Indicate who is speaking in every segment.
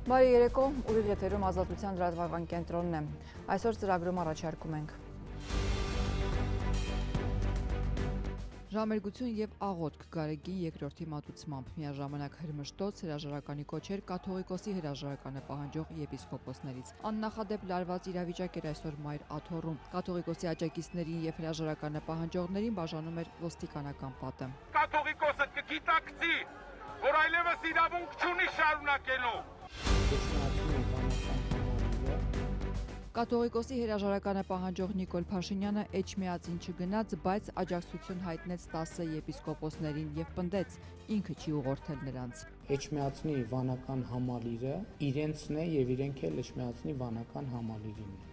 Speaker 1: Բարի երեկո, ուղիղ եթերում ազատության լրատվական կենտրոնն է։ Այսօր ծրագրում առաջարկում ենք Ժամերգություն եւ աղոթք Գարեգին երկրորդի մատուցմամբ միաժամանակ հրմշտոց հրաժարականի կոչեր կաթողիկոսի հրաժարականը պահանջող եպիսկոպոսներից։ Աննախադեպ լարված իրավիճակ էր այսօր Մայր Աթոռում։ Կաթողիկոսի աջակիցներին եւ հրաժարականը պահանջողներին բաժանում էր ոստիկանական պատը։
Speaker 2: Կաթողիկոսը կգիտակցի, որ այլևս իրավունք չունի շարունակելու։
Speaker 1: Կաթողիկոսի հրաժարականը պահանջող Նիկոլ Փաշինյանը էջմիածին չգնաց, բայց աջակցություն հայտնեց 10 եպիսկոպոսներին եւ պնդեց, ինքը չի ուղղորդել նրանց։
Speaker 3: Էջմիածնի վանական համալիրը իրենցն է եւ իրենք էլ Էջմիածնի վանական համալիրին է։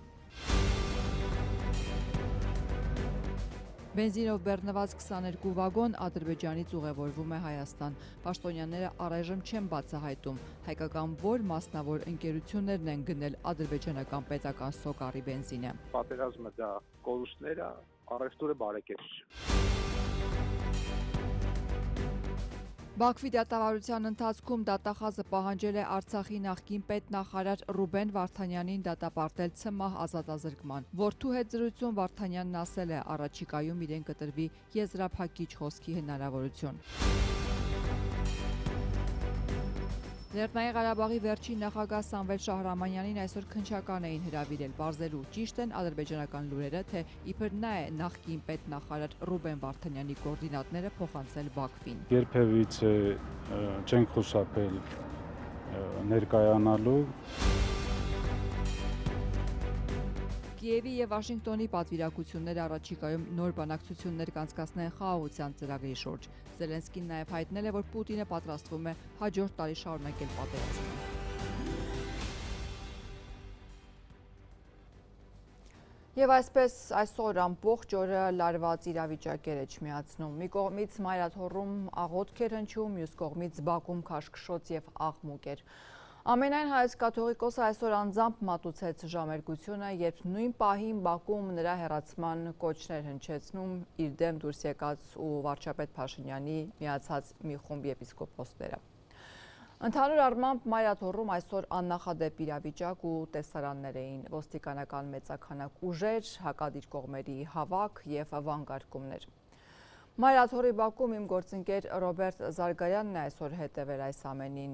Speaker 1: Բենզինով բեռնված 22 վագոն Ադրբեջանից ուղևորվում է Հայաստան։ Պաշտոնյաները առայժմ չեն բացահայտում, հայկական որ մասնավոր ընկերություններն են գնել ադրբեջանական պետական սոկարի բենզինը։
Speaker 2: Պատերազմը դա կորուստներ է, առևտուրը բարեկեցություն։
Speaker 1: Բաքվի դատավարության ընթացքում դատախազը պահանջել է Արցախի նախկին պետնախարար Ռուբեն Վարդանյանին դատապարտել ցմահ ազատազրկման։ Որդու հետ զրույցում Վարդանյանն ասել է, առաջիկայում իրեն կտրվի եզրափակիչ խոսքի հնարավորություն։ Լեռնային Ղարաբաղի վերջին նախագահ Սամվել Շահրամանյանին այսօր քննչական էին հրավիրել, պարզելու ճիշտ են ադրբեջանական լուրերը, թե իբր նա է նախկին պետնախարար Ռուբեն Վարդանյանի կոորդինատները փոխանցել Բաքվին։
Speaker 4: Երբևիցե չենք խուսափել ներկայանալու։
Speaker 1: Կիևի եւ Վաշինգտոնի պատվիրակությունները առաջիկայում նոր բանակցություններ կանցկացնեն խաղաղության ծրագրի շուրջ։ Զելենսկին նաեւ հայտնել է, որ Պուտինը պատրաստվում է հաջորդ տարի շարունակել պատերազմը։ Եվ այսպես այսօր ամբողջ օրը լարված իրավիճակ էր Էջմիածնում։ Մի կողմից Մայր Աթոռում աղոթք էր հնչում, մյուս կողմից Բաքվում քաշքշոց եւ աղմուկ էր։ Ամենայն հայոց կաթողիկոսը այսօր անձամբ մատուցեց ժամերգությունը, երբ նույն պահին Բաքվում նրա հեռացման կոչներ հնչեցնում իր դեմ դուրս եկած ու վարչապետ Փաշինյանի միացած մի խումբ եպիսկոպոսները։ Ընդհանուր առմամբ Մայր Աթոռում այսօր աննախադեպ իրավիճակ ու տեսարաններ էին, ոստիկանական մեծաքանակ ուժեր, հակադիր կողմերի հավաք եւ վանկարկումներ։ Մայր Աթոռի Բաքվում իմ գործընկեր Ռոբերտ Զարգարյանն է այսօր հետևել այս ամենին։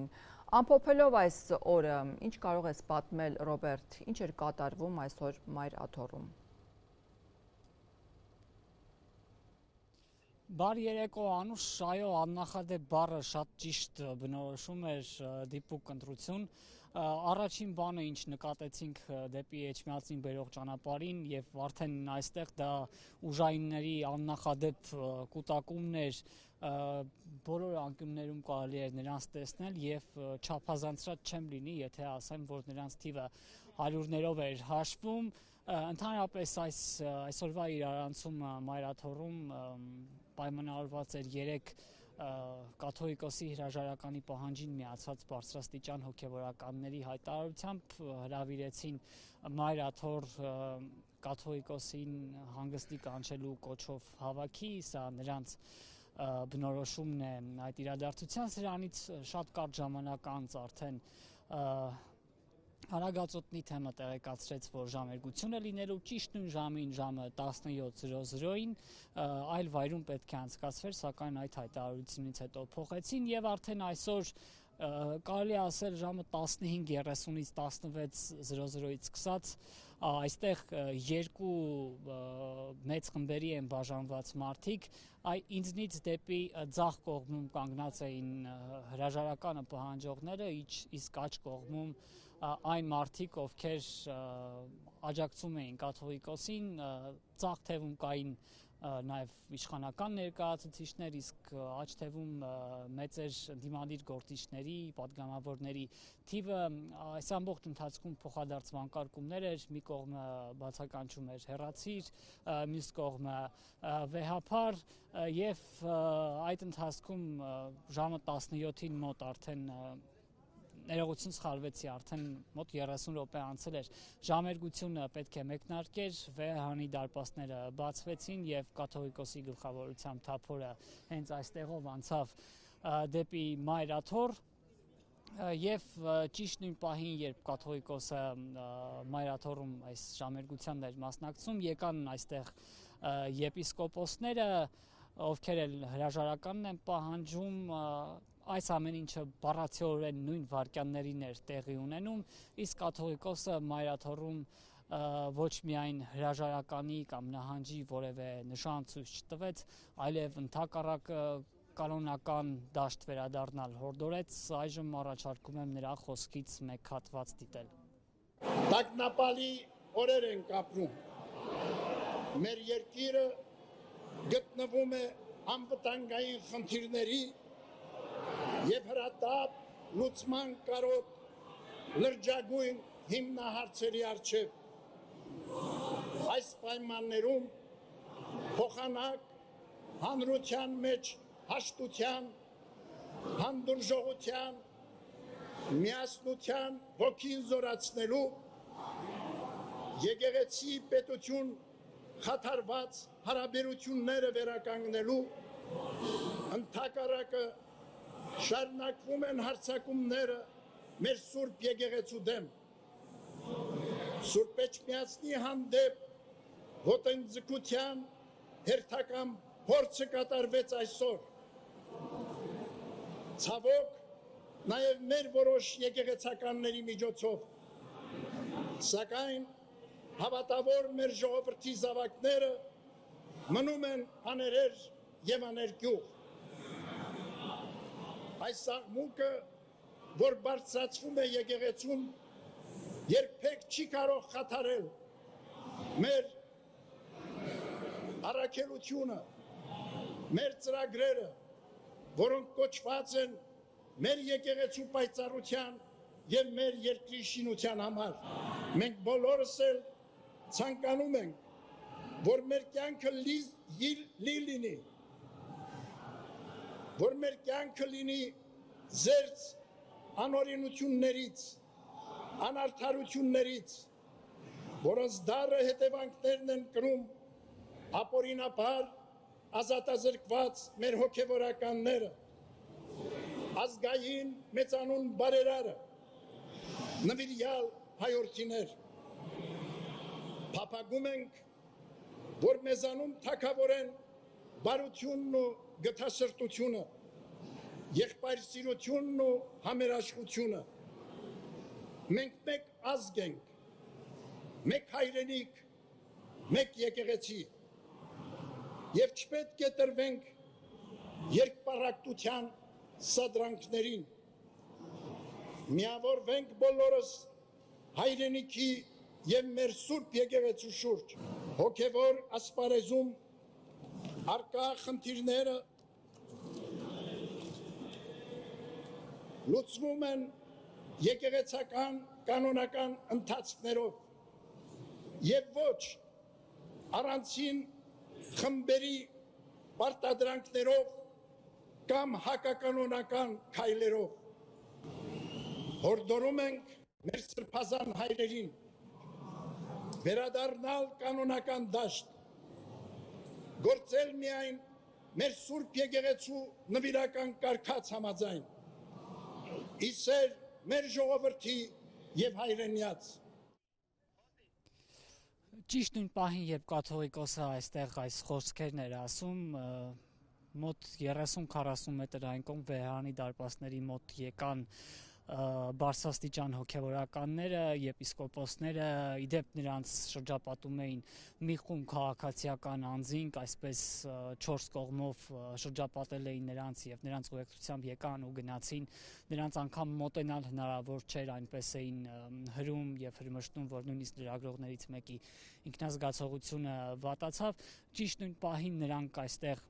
Speaker 1: Ամփոփելով այս օրը, ինչ կարող ես պատմել, Ռոբերտ, ինչ էր կատարվում այսօր Մայր Աթոռում։
Speaker 5: Բարի երեկո Անուշ, այո, աննախադեպ բառը շատ ճիշտ բնորոշում էր դիպուկ ընտրություն։ Առաջին բանը, ինչ նկատեցինք դեպի Էջմիածին բերող ճանապարհին եւ արդեն այստեղ դա ուժայինների աննախադեպ կուտակումն էր, բոլոր անկյուններում կարելի էր նրանց տեսնել եւ չափազանցրած չեմ լինի, եթե ասեմ, որ նրանց թիվը հարյուրներով էր հաշվում։ Ընդհանրապես այսօրվա իրարանցումը Մայր Աթոռում պայմանավորված էր 3 կաթողիկոսի հրաժարականի պահանջին միացած բարձրաստիճան հոգևորականների հայտարարությամբ հրավիրեցին Մայր Աթոռ կաթողիկոսին հանգստի կանչելու կոչով հավաքի, սա նրանց բնորոշումն է այդ իրադարձության, սրանից շատ կարճ ժամանակ անց արդեն Արագածոտնի թեմը տեղեկացրեց, որ ժամերգությունը լինելու ճիշտ նույն ժամին ժամը 17:00-ին այլ վայրում պետք է անցկացվեր, սակայն այդ հայտարարությունից հետո փոխեցին եւ արդեն այսօր կարելի ասել ժամը 15:30-ից 16:00-ից սկսած այստեղ երկու մեծ խմբերի են բաժանված մարդիկ, ինձնից դեպի ձախ կողմում կանգնած էին հրաժարականը պահանջողները, իսկ աջ կողմում այն մարդիկ, ովքեր աջակցում էին կաթողիկոսին, ձախ թևում կային նաև իշխանական ներկայացուցիչներ, իսկ աջ թևում մեծեր դիմադիր գործիչների, պատգամավորների թիվը այս ամբողջ ընթացքում փոխադարձ վանկարկումներ էր, մի կողմը բացականչում էր հեռացիր, մյուս կողմը վեհափար եւ այդ ընթացքում ժամը 17-ին մոտ արդեն ներողություն սխալվեցի, արդեն մոտ 30 րոպե անցել էր, ժամերգությունը պետք է մեկնարկեր, վեհանի դարպասները բացվեցին եւ կաթողիկոսի գլխավորությամբ թափորը հենց այստեղով անցավ դեպի Մայր Աթոռ, Եվ ճիշտ նույն պահին, երբ կաթողիկոսը մայրաթոռում այս ժամերգությանն էր մասնակցում, եկան այստեղ եպիսկոպոսները, ովքեր էլ հրաժարականն են պահանջում, այս ամեն ինչը բառացիորեն նույն վայրկյաններին էր տեղի ունենում, իսկ կաթողիկոսը մայրաթոռում ոչ միայն հրաժարականի կամ նահանջի որևէ նշան ցույց չտվեց, այլև ընդհակառակը կանոնական դաշտ վերադառնալ հորդորեց, այժմ առաջարկում եմ նրա խոսքից մեկ հատված դիտել։
Speaker 6: Տագնապալի օրեր ենք ապրում։ Մեր երկիրը գտնվում է անվտանգային խնդիրների եւ հրատապ լուծման կարոտ լրջագույն հիմնահարցերի առջև։ Այս պայմաններում փոխանակ հանրության մեջ հաշտության, հանդուրժողության, միասնության ոգին զորացնելու, եկեղեցի պետություն խաթարված հարաբերությունները վերականգնելու, ընդհակառակը շարունակվում են հարձակումները մեր Սուրբ եկեղեցու դեմ։ Սուրբ Էջմիածնի հանդեպ ոտնձգության հերթական փորձը կատարվեց այսօր։ Ցավոք, նաև մեր որոշ եկեղեցականների միջոցով, սակայն հավատավոր մեր ժողովրդի զավակները մնում են աներեր եւ աներկյուղ։ Այս աղմուկը, որ բարձրացվում է եկեղեցում, երբեք չի կարող խաթարել մեր առաքելությունը, մեր ծրագրերը, որոնք կոչված են մեր եկեղեցու պայծառության եւ մեր երկրի շինության համար։ Մենք բոլորս էլ ցանկանում ենք, որ մեր կյանքը լինի, որ մեր կյանքը լինի զերծ անօրենություններից, անարդարություններից, որոնց դառը հետևանքներն են կրում ապօրինաբար ազատազրկված մեր հոգևորականները, ազգային մեծանուն բարերարը, նվիրյալ հայորդիներ։ Փափագում ենք, որ մեզանում թագավորեն բարությունն ու գթասրտությունը, եղբայրսիրությունն ու համերաշխությունը։ Մենք մեկ ազգ ենք, մեկ հայրենիք, մեկ եկեղեցի, եւ չպետք է տրվենք երկպառակտության սադրանքներին։ Միավորվենք բոլորս հայրենիքի եւ մեր Սուրբ եկեղեցու շուրջ։ Հոգևոր ասպարեզում արկա խնդիրները լուծվում են եկեղեցական կանոնական ընթացքներով եւ ոչ առանցին խմբերի պարտադրանքներով կամ հակականոնական քայլերով։ Հորդորում ենք մեր սրբազան հայրերին վերադառնալ կանոնական դաշտ, գործել միայն մեր Սուրբ եկեղեցու նվիրական կարգած համաձայն, իսեր մեր ժողովրդի եւ հայրենյաց։
Speaker 5: Ճիշտ նույն պահին, երբ կաթողիկոսը այստեղ այս խոսքերն էր ասում, մոտ 30-40 մետր այն կողմ Վեհարանի դարպասների մոտ եկան բարձրաստիճան հոգևորականները, եպիսկոպոսները, իդեպ նրանց շրջապատում էին մի խումբ քաղաքացիական անձինք, այսպես 4 կողմով շրջապատել էին նրանց եւ նրանց ուղեկցությամբ եկան ու գնացին, նրանց անգամ մոտենալ հնարավոր չէր, այնպես էին հրում եւ հրմշտում, որ նույնիսկ լրագրողներից մեկի ինքնազգացողությունը վատացավ։ Ճիշտ նույն պահին նրանք այստեղ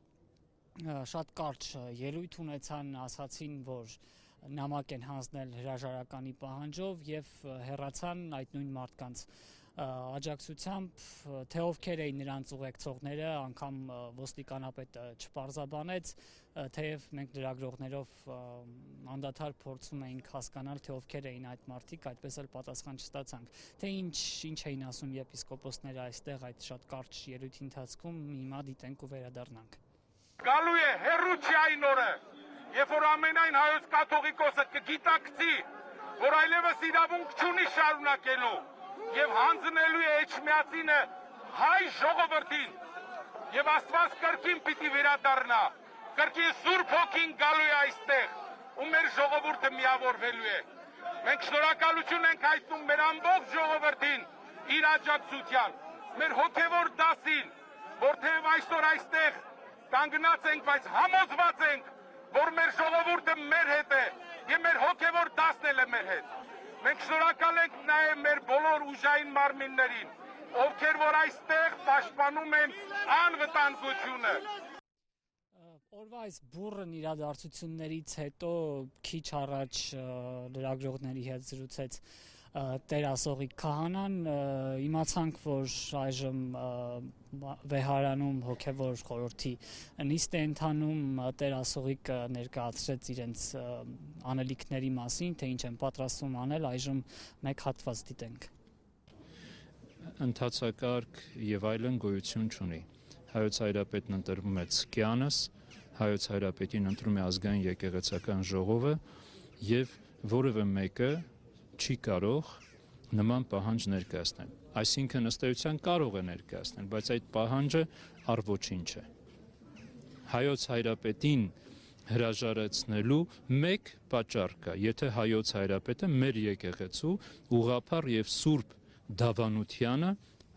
Speaker 5: շատ կարճ ելույթ ունեցան, ասացին, որ նամակ են հանձնել հրաժարականի պահանջով եւ հեռացան այդ նույն մարդկանց աջակցությամբ, թե ովքեր էին նրանց ուղեկցողները, անգամ ոստիկանապետը չպարզաբանեց, թեև մենք լրագրողներով անդադար փորձում էինք հասկանալ, թե ովքեր էին այդ մարդիկ, այդպես էլ պատասխան չստացանք։ Թե ինչ էին ասում եպիսկոպոսները այստեղ այդ շատ կարճ ելույթի ընթացքում, հիմա դիտենք ու վերադառնանք։
Speaker 7: Գալու է հերուցի այն օրը, երբ որ ամենայն հայոց կաթողիկոսը կգիտակցի, որ այլևս իրավունք չունի շարունակելու եւ հանձնելու է Էջմիածինը հայ ժողովրդին եւ Աստված կրկին պիտի վերադառնա, կրկին Սուրբ Հոգին գալու է այստեղ ու մեր ժողովուրդը միավորվելու է։ Մենք շնորհակալություն ենք հայտնում մեր ամբողջ ժողովրդին իր աջակցության, մեր հոգևոր դասին, որտեղ այսօր այստեղ կանգնած ենք, բայց համոզված ենք, որ մեր ժողովուրդը մեր հետ է եւ մեր հոգևոր դասն էլ է մեր հետ։ Մենք շնորհակալ ենք նաեւ մեր բոլոր ուժային մարմիններին, ովքեր որ այստեղ պաշտպանում են անվտանգությունը։
Speaker 5: Օրվա այս բուրըն իրադարձություններից հետո քիչ առաջ լրագրողների հետ զրուցեց Տեր Ասողիկ քահանան, իմացանք, որ այժմ վեհարանում հոգևոր խորհրդի նիստ է ընթանում, Տեր Ասողիկը ներկայացրեց իրենց անելիքների մասին, թե ինչ են պատրաստվում անել, այժմ մեկ հատված դիտենք։
Speaker 8: Ընթացակարգ եւ այլն գոյություն չունի։ Հայոց հայրապետն ընտրվում է Ցկյանս, Հայոց հայրապետին ընտրում է ազգային եկեղեցական ժողովը եւ որևէ մեկը չի կարող նման պահանջ ներկայացնել։ Այսինքն ըստ էության կարող է ներկայացնել, բայց այդ պահանջը առ-ոչինչ է։ Հայոց հայրապետին հրաժարեցնելու մեկ պատճառ կա, եթե հայոց հայրապետը մեր եկեղեցու ուղղափառ եւ սուրբ դավանությանը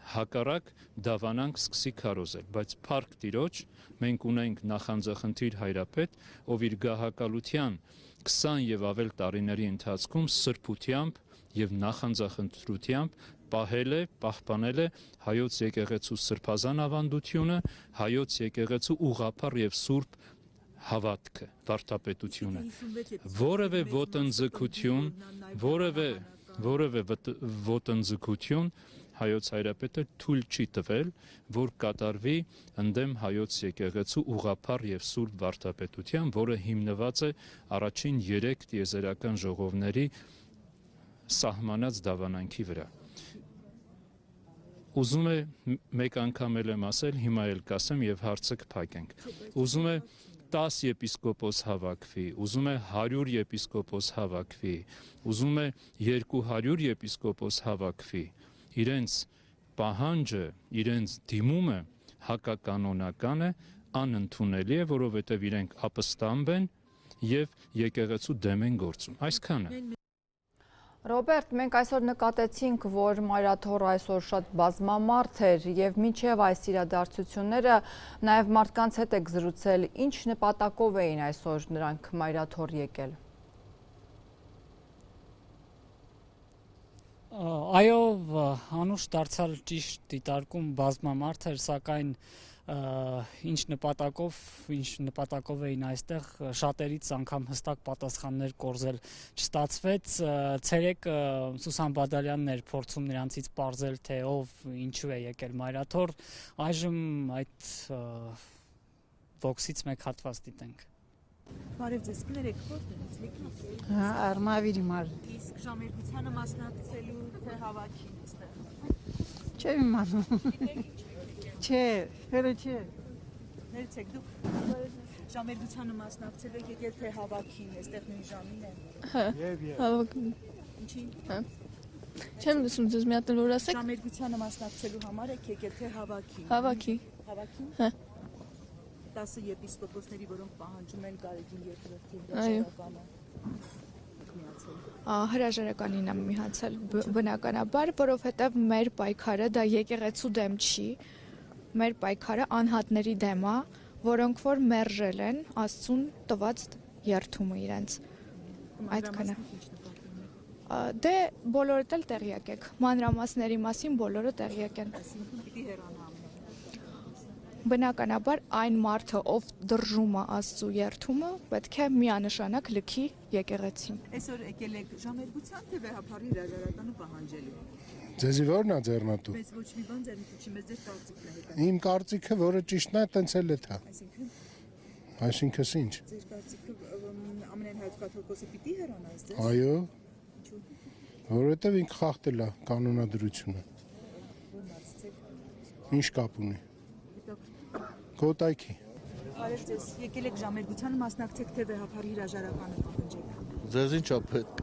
Speaker 8: հակառակ դավանանք սկսի քարոզել, բայց փառք Տիրոջ մենք ունենք նախանձախնդիր հայրապետ, ով իր գահակալության 20 եւ ավել տարիների ընթացքում սրբությամբ եւ նախանձախնդրությամբ պահել է, պահպանել է հայոց եկեղեցու սրբազան ավանդությունը, հայոց եկեղեցու ուղղափառ եւ սուրբ հավատքը, վարդապետությունը։ Որևէ ոտնձգություն հայոց հայրապետը թույլ չի տվել, որ կատարվի ընդդեմ հայոց եկեղեցու ուղղափառ եւ սուրբ վարդապետության, որը հիմնված է առաջին 3 տիեզերական ժողովների սահմանած դավանանքի վրա։ Ուզում է մեկ անգամ եմ ասել, հիմա էլ կասեմ եւ հարցը կփակենք։ Ուզում է 10 եպիսկոպոս հավաքվի, ուզում է 100 եպիսկոպոս հավաքվի, ուզում է 200 եպիսկոպոս հավաքվի, իրենց պահանջը, իրենց դիմումը հակականոնական է, անընդունելի է, որովհետև իրենք ապստամբ են եւ եկեղեցու դեմ են գործում։ Այսքանը։
Speaker 1: Ռոբերտ, մենք այսօր նկատեցինք, որ Մայրաթոռը այսօր շատ բազմամարդ էր եւ մինչեւ այս իրադարձությունները նաեւ մարդկանց հետ եք զրուցել, ինչ նպատակով էին այսօր նրանք Մայրաթոռ եկել։
Speaker 5: Այո, անուշ դարձյալ ճիշտ դիտարկում բազմամարդ էր, սակայն ինչ նպատակով էին այստեղ, շատերից անգամ հստակ պատասխաններ կորզել չստացվեց։ Ցերեկ Սուսան Բադալյանն էր փորձում նրանցից պարզել, թե ով ինչու է եկել Մայրաթոռ, այժմ այդ ոգսից մեկ հատված դիտենք։
Speaker 9: Բարև ձեզ, կներեք, որտեղից եկեք։
Speaker 10: Արմավիրի մարդ։
Speaker 9: Իսկ ժամերգությանը մասնակցելու թե հավաքին այստեղ։
Speaker 10: Չեմ իմանում։ Չէ, հերը չէ։
Speaker 9: Ներեցեք, դուք ժամերգությանը մասնակցելու եք եկել թե հավաքին, այստեղ նույն ժամին է։
Speaker 11: Հավաքին։
Speaker 9: Ինչի՞։
Speaker 11: Չեմ լսում ձեզ մի հատ որ ասեք։
Speaker 9: Ժամերգությանը մասնակցելու համար եք եկել թե հավաքին։
Speaker 11: Հավաքի։
Speaker 9: Հավաքին։
Speaker 11: Հա։
Speaker 9: 10 եպիսկոպոսների, որոնք պահանջում են Գարեգին երկրորդի հրաժարականը։
Speaker 11: Հրաժարականին եմ միացել բնականաբար, որովհետև մեր պայքարը դա եկեղեցու դեմ չի, մեր պայքարը անհատների դեմ է, որոնք որ մերժել են Աստծուն տված երթումը իրենց։ Այդքանը։ Դե բոլորդ էլ տեղյակ եք, մանրամասների մասին բոլորը տեղյակ են։ Բնականաբար այն մարդը, ով դրժում է Աստծու երթումը, պետք է միանշանակ լքի եկեղեցին։
Speaker 9: Այսօր եկել եք ժամերգության թե վեհապարի հրաժարականը պահանջելու։
Speaker 6: Ձեզի ո՞րն է ձեռնատու։
Speaker 9: Մեզ ոչ մի բան ձեռնտու չի, մեզ ձեր կարծիքն է հետաքրքիր։
Speaker 6: Իմ կարծիքը, որը ճիշտն է, տենց էլ է թա։ Այսինքն ինչ։
Speaker 9: Ձեր կարծիքը ամենայն հայոց կաթողիկոսը պիտի հեռանա այստեղ։
Speaker 6: Այո։ Որովհետև ինքը խախտել է կանոնադրությունը։ Ինչ կապ ունի։ Գոտայքի։
Speaker 9: Բարև ձեզ, եկել եք ժամերգությանը մասնակցեք, թե վեհապարի հրաժարականը պահանջեք։
Speaker 6: Ձեզ ինչ է պետք։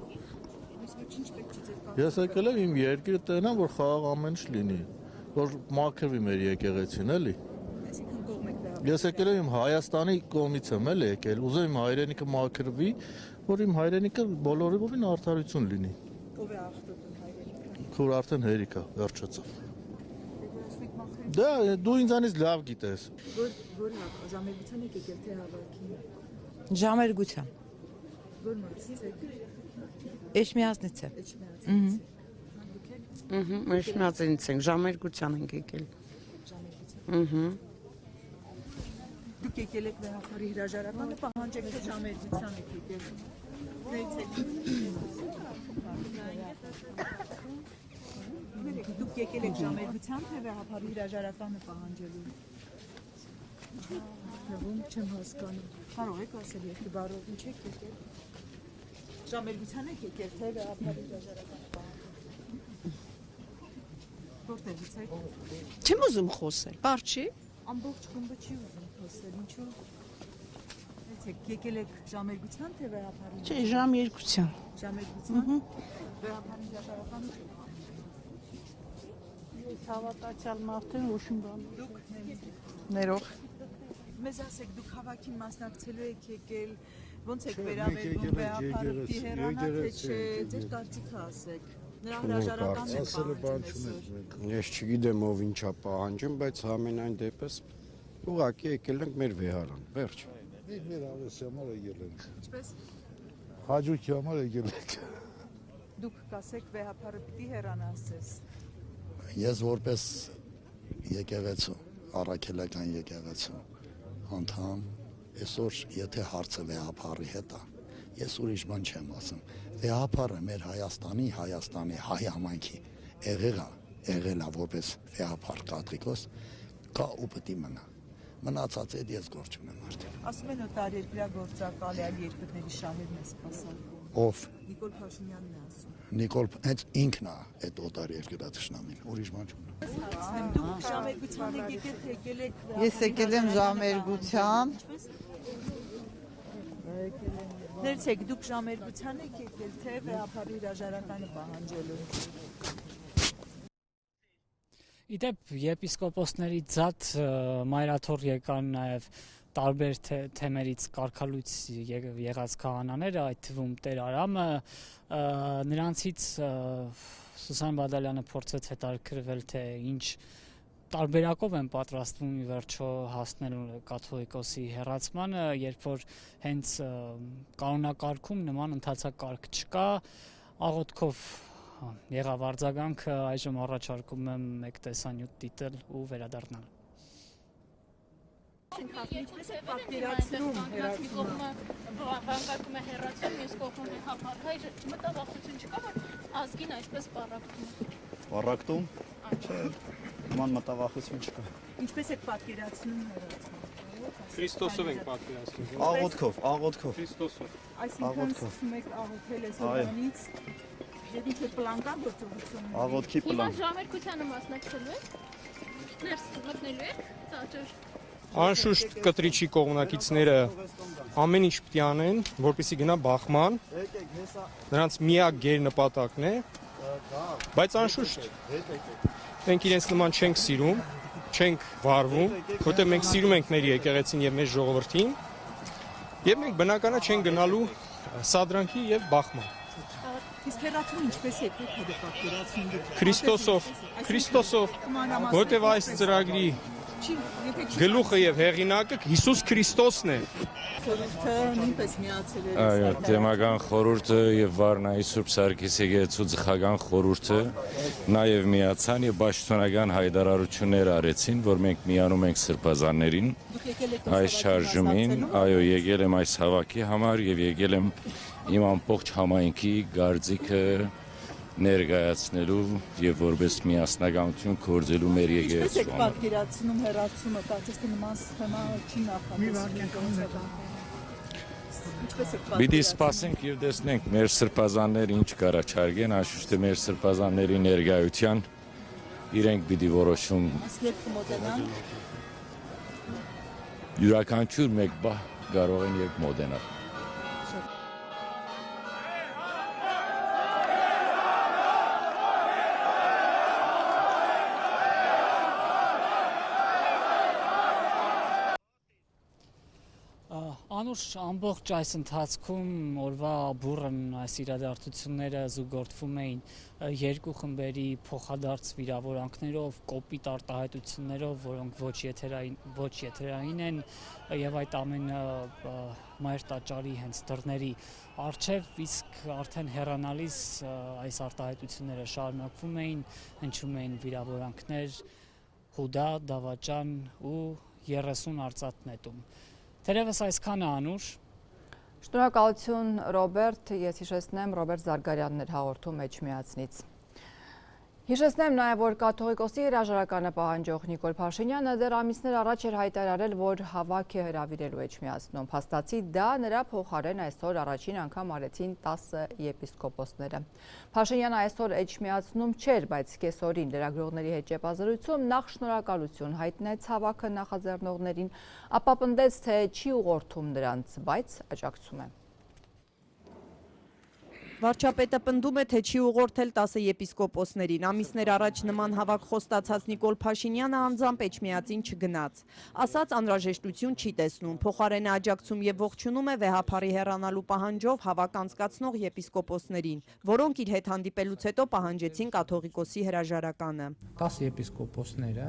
Speaker 9: Ինչ պետք չի ձեր կապ։
Speaker 6: Ես եկել եմ իմ երկիրը տենամ, որ խաղաղ ամեն ինչ լինի, որ մաքրվի մեր եկեղեցին, էլի։
Speaker 9: Այսինքն կողմ եք վեհապարի։
Speaker 6: Ես եկել եմ իմ Հայաստանի կողմից եմ էլ եկել, ուզում իմ հայրենիքը մաքրվի, որ իմ հայրենիքը բոլորովին արդարություն լինի։
Speaker 9: Ով է աղտոտում հայրենիքը։
Speaker 6: Քուր արդեն հերիք է, վերջացավ։ Դա դու ինձանից լավ գիտես։
Speaker 9: Որ ժամերգության եք եկել, թե հավաքին։
Speaker 12: Ժամերգության։
Speaker 9: Որ մասից եք։
Speaker 12: Էջմիածնից է։ Էջմիածնից ենք, ժամերգության ենք եկել։
Speaker 9: Դուք եկել եք վեհապարի հրաժարականը պահանջեք, թե ժամերգության եք եկել։ Դուք եկել եք ժամերգության, թե վեհապարի հրաժարականը պահանջելու։ Չեմ հասկանում։ Կարող եք ասել, երկու բառով ինչ եք եկել։ Ժամերգության եք եկել, թե վեհապարի հրաժարականը պահանջելու։ Որտեղից եք։
Speaker 12: Չեմ ուզում խոսել, բար չի։
Speaker 9: Ամբողջ խումբը չի ուզում խոսել, ինչու։ Եկել եք ժամերգության, թե վեհապարի։
Speaker 12: Չէ, ժամերգության։
Speaker 9: Ժամերգության։ Վեհապարի հրաժարականը չէ։
Speaker 12: Հավատացյալ մարդը ոչինչ բան։
Speaker 9: Դուք
Speaker 12: ներող։
Speaker 9: Մեզ ասեք, դուք հավաքին մասնակցելու եք եկել, ոնց եք վերաբերվում վեհապարը հեռանա, թե չէ, ձեր կարծիքը ասեք։ Նրա հրաժարականն է պահանջում։
Speaker 13: Ես չգիտեմ ով ինչա պահանջում, բայց ամենայն դեպս ուղղակի եկել ենք մեր վեհարան, վերջ։
Speaker 6: Մեր ավեսի համար եկել ենք։
Speaker 9: Ինչպես։
Speaker 6: Հաջուկի համար եկել ենք։
Speaker 9: Դուք կասեք վեհապարը պիտի հեռանա ասես։
Speaker 14: Ես որպես եկեղեցու, առաքելական եկեղեցու անդամ, այսօր եթե հարցը վեհապարի հետ է, ես ուրիշ բան չեմ ասում։ Վեհապարը մեր Հայաստանի հայ համայնքի եղել է որպես վեհապար կաթողիկոս, կա ու պիտի մնա։ Մնացած այդ ես գործ չունեմ արդեն։
Speaker 9: Ասում են օտարերկրյա գործակալ այլ երկրների շահերն է սպասարկում։
Speaker 14: Ով։
Speaker 9: Նիկոլ Փաշինյանն է ասում։
Speaker 14: Նիկոլ հենց ինքն է այդ օտար երկրյա թշնամին, ուրիշ բան չունեմ։
Speaker 9: Դուք ժամերգության եք եկել, թե եկել եք։
Speaker 12: Ես եկել եմ ժամերգության։
Speaker 9: Ներեցեք, դուք ժամերգության եք եկել, թե վեհապարի հրաժարականը պահանջելու։
Speaker 5: Իդեպ եպիսկոպոսների ձատ մայրաթոռ եկան նաև տարբեր թեմերից կարգալույց եղած քահանաները, այդ թվում Տեր Արամը, նրանցից Սուսան Բադալյանը փորձեց հետաքրքրվել, թե ինչ տարբերակով են պատրաստվում ի վերջո հասնելու կաթողիկոսի հեռացմանը, երբ որ հենց կանոնակարգում նման ընթացակարգ չկա, աղոթքով եղավ արձագանքը, այժմ առաջարկում եմ մեկ տեսանյութ դիտել ու վերադառնալ։
Speaker 9: Ինչպես է պատկերացնում հեռացումը։
Speaker 15: Վանկարկում է հեռացում, մյուս կողմում է հապարհայր, մտավախություն չկա, որ ազգին այսպես պառակտում է։
Speaker 16: Պառակտում։ Չէ, նման մտավախություն չկա։
Speaker 9: Ինչպես եք պատկերացնում հեռացումը։
Speaker 16: Քրիստոսով ենք պատկերացնում։ Աղոթքով։ Քրիստոսով։
Speaker 9: Այսինքն սկսում եք աղոթել այսօրվանից։ Եվ ինչ է պլան կա գործողություն։
Speaker 16: Աղոթքի պլան։
Speaker 15: Հիմա ժամերգությանը մասնակցելու եք։ Ներս մտնելու եք, ծաճր։
Speaker 17: Անշուշտ կտրիչի կողմնակիցները ամեն ինչ պիտի անեն, որպեսզի գնա բախման։ Նրանց միակ գերնպատակն է, բայց անշուշտ մենք իրենց նման չենք սիրում, չենք վարվում, որտեղ մենք սիրում ենք մեր եկեղեցին եւ մեր ժողովրդին, եւ մենք բնականը չենք գնալու սադրանքի եւ բախման։
Speaker 9: Իսկ հեռացումը ինչպես եք պատկերացնում։
Speaker 17: Քրիստոսով, որտեղ այս ծրագրի գլուխը եւ հեղինակը Հիսուս Քրիստոսն է։
Speaker 9: Խորհուրդը նույնպես միացել է։
Speaker 18: Այո, Դեմական խորհուրդը եւ Վարնայի Սուրբ Սարգիս եկեղեցու ծխական խորհուրդը նաեւ միացան եւ պաշտոնական հայտարարություններ արեցին, որ մենք միանում ենք սրբազաններին այս շարժումին, այո, եկել եմ այս հավաքի համար եւ եկել եմ իմ ամբողջ համայնքի գարձիկը ներկայացնելու եւ որպես միասնականություն գործելու մեր եկեղեցու։
Speaker 9: Ինչպես եք պատկերացնում հեռացումը, կարծես թե նման սխեմա չի նախատեսվում։
Speaker 18: Պիտի սպասենք եւ տեսնենք մեր սրբազանները ինչ կառաջարկեն, անշուշտ է մեր սրբազանների ներկայության իրենք պիտի որոշում։
Speaker 9: Իսկ երբ կմոտենան
Speaker 18: յուրաքանչյուր մեկ բահ կարող են երբ մոտենալ։
Speaker 5: Անուշ ամբողջ այս ընթացքում օրվա բուրըն այս իրադարձությունները զուգորդվում էին երկու խմբերի փոխադարձ վիրավորանքներով, կոպիտ արտահայտություններով, որոնք ոչ եթերային են եւ այդ ամենը մայր տաճարի հենց դռների առջև, իսկ արդեն հեռանալիս այս արտահայտությունները շարունակվում էին, հնչում էին վիրավորանքներ, հուդա, դավաճան ու 30 արծաթ նետում։ Թերևս այսքանը Անուշ։
Speaker 1: Շնորհակալություն Ռոբերտ, ես հիշեցնեմ Ռոբերտ Զարգարյանն էր հաղորդում Էջմիածնից։ Հիշեցնեմ նաև, որ կաթողիկոսի հրաժարականը պահանջող Նիկոլ Փաշինյանը դեռ ամիսներ առաջ էր հայտարարել, որ հավաք է հրավիրելու Էջմիածնում։ Փաստացի դա նրա փոխարեն այսօր առաջին անգամ արեցին 10 եպիսկոպոսները։ Փաշինյանը այսօր Էջմիածնում չէր, բայց կեսօրին լրագրողների հետ ճեպազրույցում նախ շնորհակալություն հայտնեց հավաքը նախաձեռնողներին, ապա պնդեց, թե չի ուղղորդում նրանց, բայց աջակցում է։
Speaker 19: Վարչապետը պնդում է, թե չի ուղղորդել 10 եպիսկոպոսներին։ Ամիսներ առաջ նման հավաք խոստացած Նիկոլ Փաշինյանը անձամբ Էջմիածին չգնաց։ Ասաց անհրաժեշտություն չի տեսնում, փոխարենը աջակցում եւ ողջունում է վեհափարի հեռանալու պահանջով հավաք անցկացնող եպիսկոպոսներին, որոնք իր հետ հանդիպելուց հետո պահանջեցին կաթողիկոսի հրաժարականը։
Speaker 3: 10 եպիսկոպոսները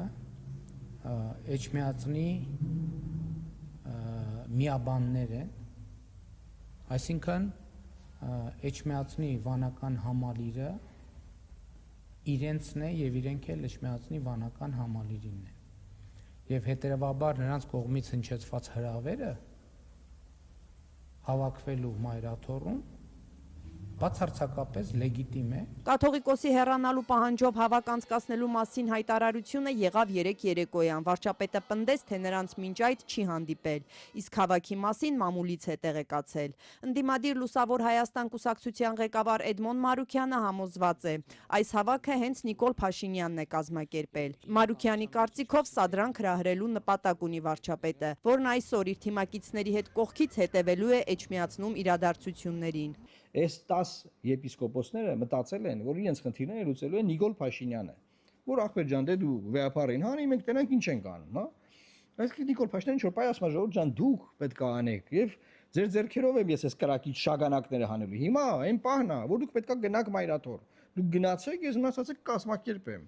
Speaker 3: Էջմիածնի միաբաններ են, այսինքն Էջմիածնի վանական համալիրը իրենցն է եւ իրենք էլ Էջմիածնի վանական համալիրին են։ Եվ հետեւաբար նրանց կողմից հնչեցված հրավերը հավաքվելու մայրաթոռում բացարձակապես լեգիտիմ է։
Speaker 19: Կաթողիկոսի հեռանալու պահանջով հավաք անցկացնելու մասին հայտարարությունը եղավ 3 երեկոյան։ Վարչապետը պնդեց, թե նրանց մինչ այդ չի հանդիպել, իսկ հավաքի մասին մամուլից է տեղեկացել։ Ընդդիմադիր Լուսավոր Հայաստան կուսակցության ղեկավար Էդմոն Մարուքյանը համոզված է, այս հավաքը հենց Նիկոլ Փաշինյանն է կազմակերպել։ Մարուքյանի կարծիքով սադրանք հրահրելու նպատակ ունի վարչապետը, որն այսօր իր թիմակիցների հետ կողքից հետևելու է Էջմիածնում իրադարձություններին։
Speaker 20: Այս 10 եպիսկոպոսները մտածել են, որ իրենց խնդիրները լուծելու է Նիկոլ Փաշինյանը, որ ախպեր ջան, դե դու վեհապարին հանի, մենք տենանք ինչ ենք անում, հա։ Այսինքն Նիկոլ Փաշինյանը ինչ որ պայ ասում է, ժողովուրդ ջան, դուք պետք է անեք եւ ձեր ձեռքերով եմ ես այս կրակիչ շագանակները հանելու։ Հիմա այն պահն է, որ դուք պետք է գնաք մայրաթոռ։ Դուք գնացեք, ես մնացածը կկազմակերպեմ։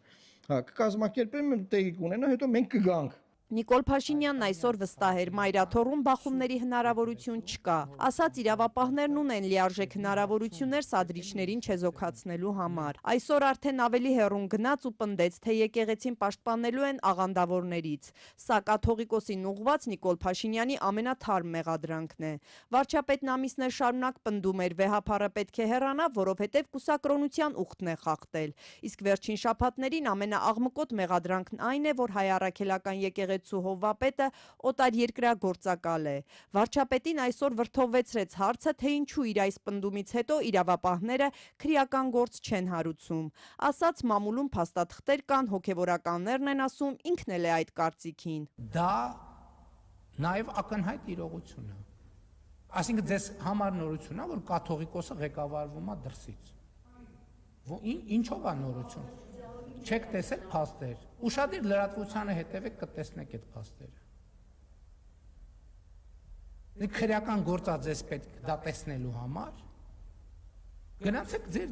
Speaker 20: Հա, կկազմակերպեմ, տեղի կունենա, հետո մենք կգանք։
Speaker 19: Նիկոլ Փաշինյանն այսօր վստահ էր, մայրաթոռում բախումների հնարավորություն չկա։ Ասաց իրավապահներն ունեն լիարժեք հնարավորություններ սադրիչներին չեզոքացնելու համար։ Այսօր արդեն ավելի հեռուն գնաց ու պնդեց, թե եկեղեցին պաշտպանելու են աղանդավորներից։ Սա կաթողիկոսին ուղղված Նիկոլ Փաշինյանի ամենաթարմ մեղադրանքն է։ Վարչապետն ամիսներ շարունակ պնդում էր, վեհափարը պետք է հեռանա, որովհետև կուսակրոնության ուխտն է խախտել։ Իսկ վերջին շաբաթներին ամենաաղմկոտ մեղադրանքն այն է, որ հայ առաքելական եկեղեցու հովվապետը օտարերկրագործակալ է։ Վարչապետին այսօր վրդովվեցրեց հարցը, թե ինչու իր այս պնդումից հետո իրավապահները քրեական գործ չեն հարուցում։ Ասաց մամուլում փաստաթղթեր կան, հոգևորականներն են ասում, ինքն էլ է այդ կարծիքին։
Speaker 3: Դա նաև ակնհայտ իրողություն է։ Այսինքն ձեզ համար նորություն է, որ կաթողիկոսը ղեկավարվում է դրսից։ Ինչով է նորություն։ Չեք տեսել փաստեր։ Ուշադիր լրատվությանը հետևեք, կտեսնեք այդ փաստերը։ Քրեական գործ ձեզ պետք դա տեսնելու համար։ Գնացեք ձեր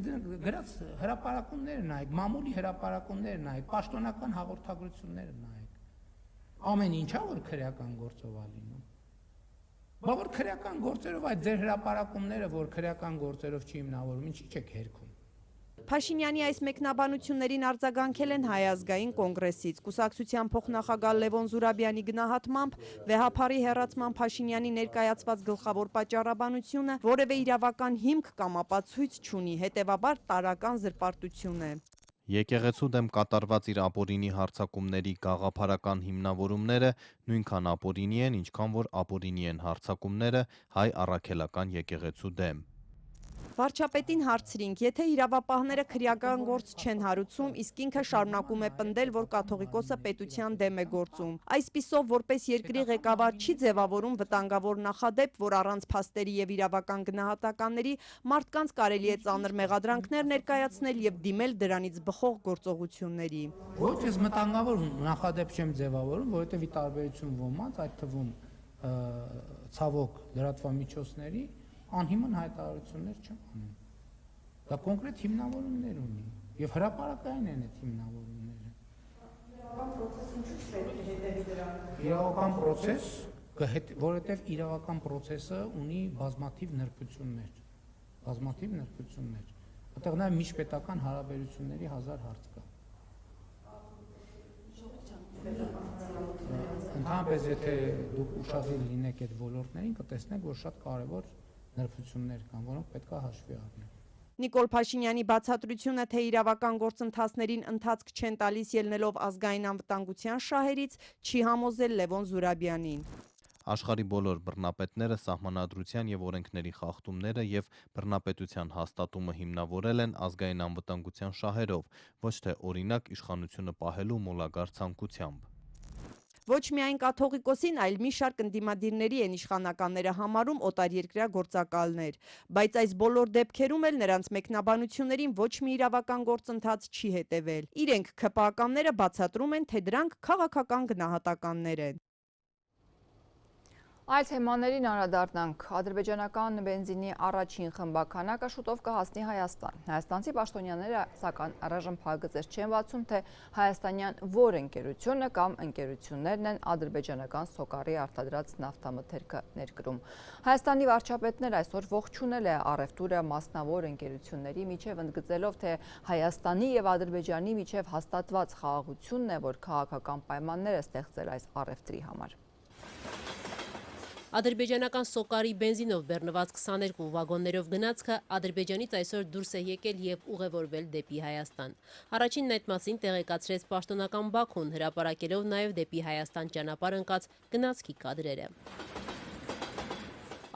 Speaker 3: գրած հրապարակումները նայեք, մամուլի հրապարակումները նայեք, պաշտոնական հաղորդագրությունները նայեք։ Ամեն ինչա որ քրեական գործով է լինում։ Բա որ քրեական գործերով այդ ձեր հրապարակումները, որ քրեական գործերով չի հիմնավորում, ինչի՞ չեք հերքում։
Speaker 19: Փաշինյանի այս մեկնաբանություններին արձագանքել են Հայ ազգային կոնգրեսից։ Կուսակցության փոխնախագահ Լևոն Զուրաբյանի գնահատմամբ վեհափարի հեռացման Փաշինյանի ներկայացված գլխավոր պատճառաբանությունը որևէ իրավական հիմք կամ ապացույց չունի, հետևաբար տարական զրպարտություն է։
Speaker 21: Եկեղեցու դեմ կատարված իր ապօրինի հարձակումների գաղափարական հիմնավորումները նույնքան ապօրինի են, ինչքան որ ապօրինի են հարձակումները հայ առաքելական եկեղեցու դեմ։
Speaker 19: Վարչապետին հարցրինք, եթե իրավապահները քրեական գործ չեն հարուցում, իսկ ինքը շարունակում է պնդել, որ կաթողիկոսը պետության դեմ է գործում։ Այսպիսով, որպես երկրի ղեկավար չի ձևավորում վտանգավոր նախադեպ, որ առանց փաստերի եւ իրավական գնահատականների մարդկանց կարելի է ծանր մեղադրանքներ ներկայացնել եւ դիմել դրանից բխող գործողությունների։
Speaker 3: Ոչ, ես մտանգավոր նախադեպ չեմ ձևավորում, որովհետեւ ի տարբերություն ոմանց, այդ թվում ցավոք լրատվամիջոցների անհիմն հայտարարություններ չեմ անում։ Դա կոնկրետ հիմնավորումներ ունի եւ հրապարակային են այդ հիմնավորումները։ Իրավական պրոցես, որովհետեւ իրավական պրոցեսը ունի բազմաթիվ նրբություններ։ Այդտեղ նաեւ միջպետական հարաբերությունների 1000 հարց կա։ Ընդհանրապես, եթե դուք ուշադիր լինեք այդ ոլորտներին, կտեսնեք, որ շատ կարևոր նրբություններ կան, որոնք պետք է հաշվի առնել։
Speaker 19: Նիկոլ Փաշինյանի բացատրությունը, թե իրավական գործընթացներին ընթացք չեն տալիս ելնելով ազգային անվտանգության շահերից, չի համոզել Լևոն Զուրաբյանին։
Speaker 21: Աշխարհի բոլոր բռնապետները սահմանադրության եւ օրենքների խախտումները եւ բռնապետության հաստատումը հիմնավորել են ազգային անվտանգության շահերով, ոչ թե օրինակ իշխանությունը պահելու մոլագար ցանկությամբ։
Speaker 19: Ոչ միայն կաթողիկոսին, այլ մի շարք ընդդիմադիրների են իշխանականները համարում օտարերկրյա գործակալներ, բայց այս բոլոր դեպքերում էլ նրանց մեկնաբանություններին ոչ մի իրավական գործընթաց չի հետևել։ Իրենք ՔՊԱ-ականները բացատրում են, թե դրանք քաղաքական գնահատականներ են։
Speaker 1: Այդ թեմաներին անդրադառնանք։ Ադրբեջանական բենզինի առաջին խմբականակը շուտով կհասնի Հայաստան։ Հայաստանցի պաշտոնյաները սակայն առայժմ փակագծեր չեն բացում, թե հայաստանյան որ ընկերությունը կամ ընկերություններն են ադրբեջանական սոկարի արտադրած նավթամթերքը ներկրում։ Հայաստանի վարչապետն այսօր ողջունել է առևտուրը մասնավոր ընկերությունների միջև, ընդգծելով, թե Հայաստանի եւ Ադրբեջանի միջև հաստատված խաղաղությունն է, որ քաղաքական պայմաններ է ստեղծել այս առևտրի համար։
Speaker 2: Ադրբեջանական սոկարի բենզինով բեռնված 22 վագոններով գնացքը Ադրբեջանից այսօր դուրս է եկել եւ ուղևորվել դեպի Հայաստան։ Առաջինն այդ մասին տեղեկացրեց պաշտոնական Բաքուն, հրապարակելով նաեւ դեպի Հայաստան ճանապարհ ընկած գնացքի կադրերը։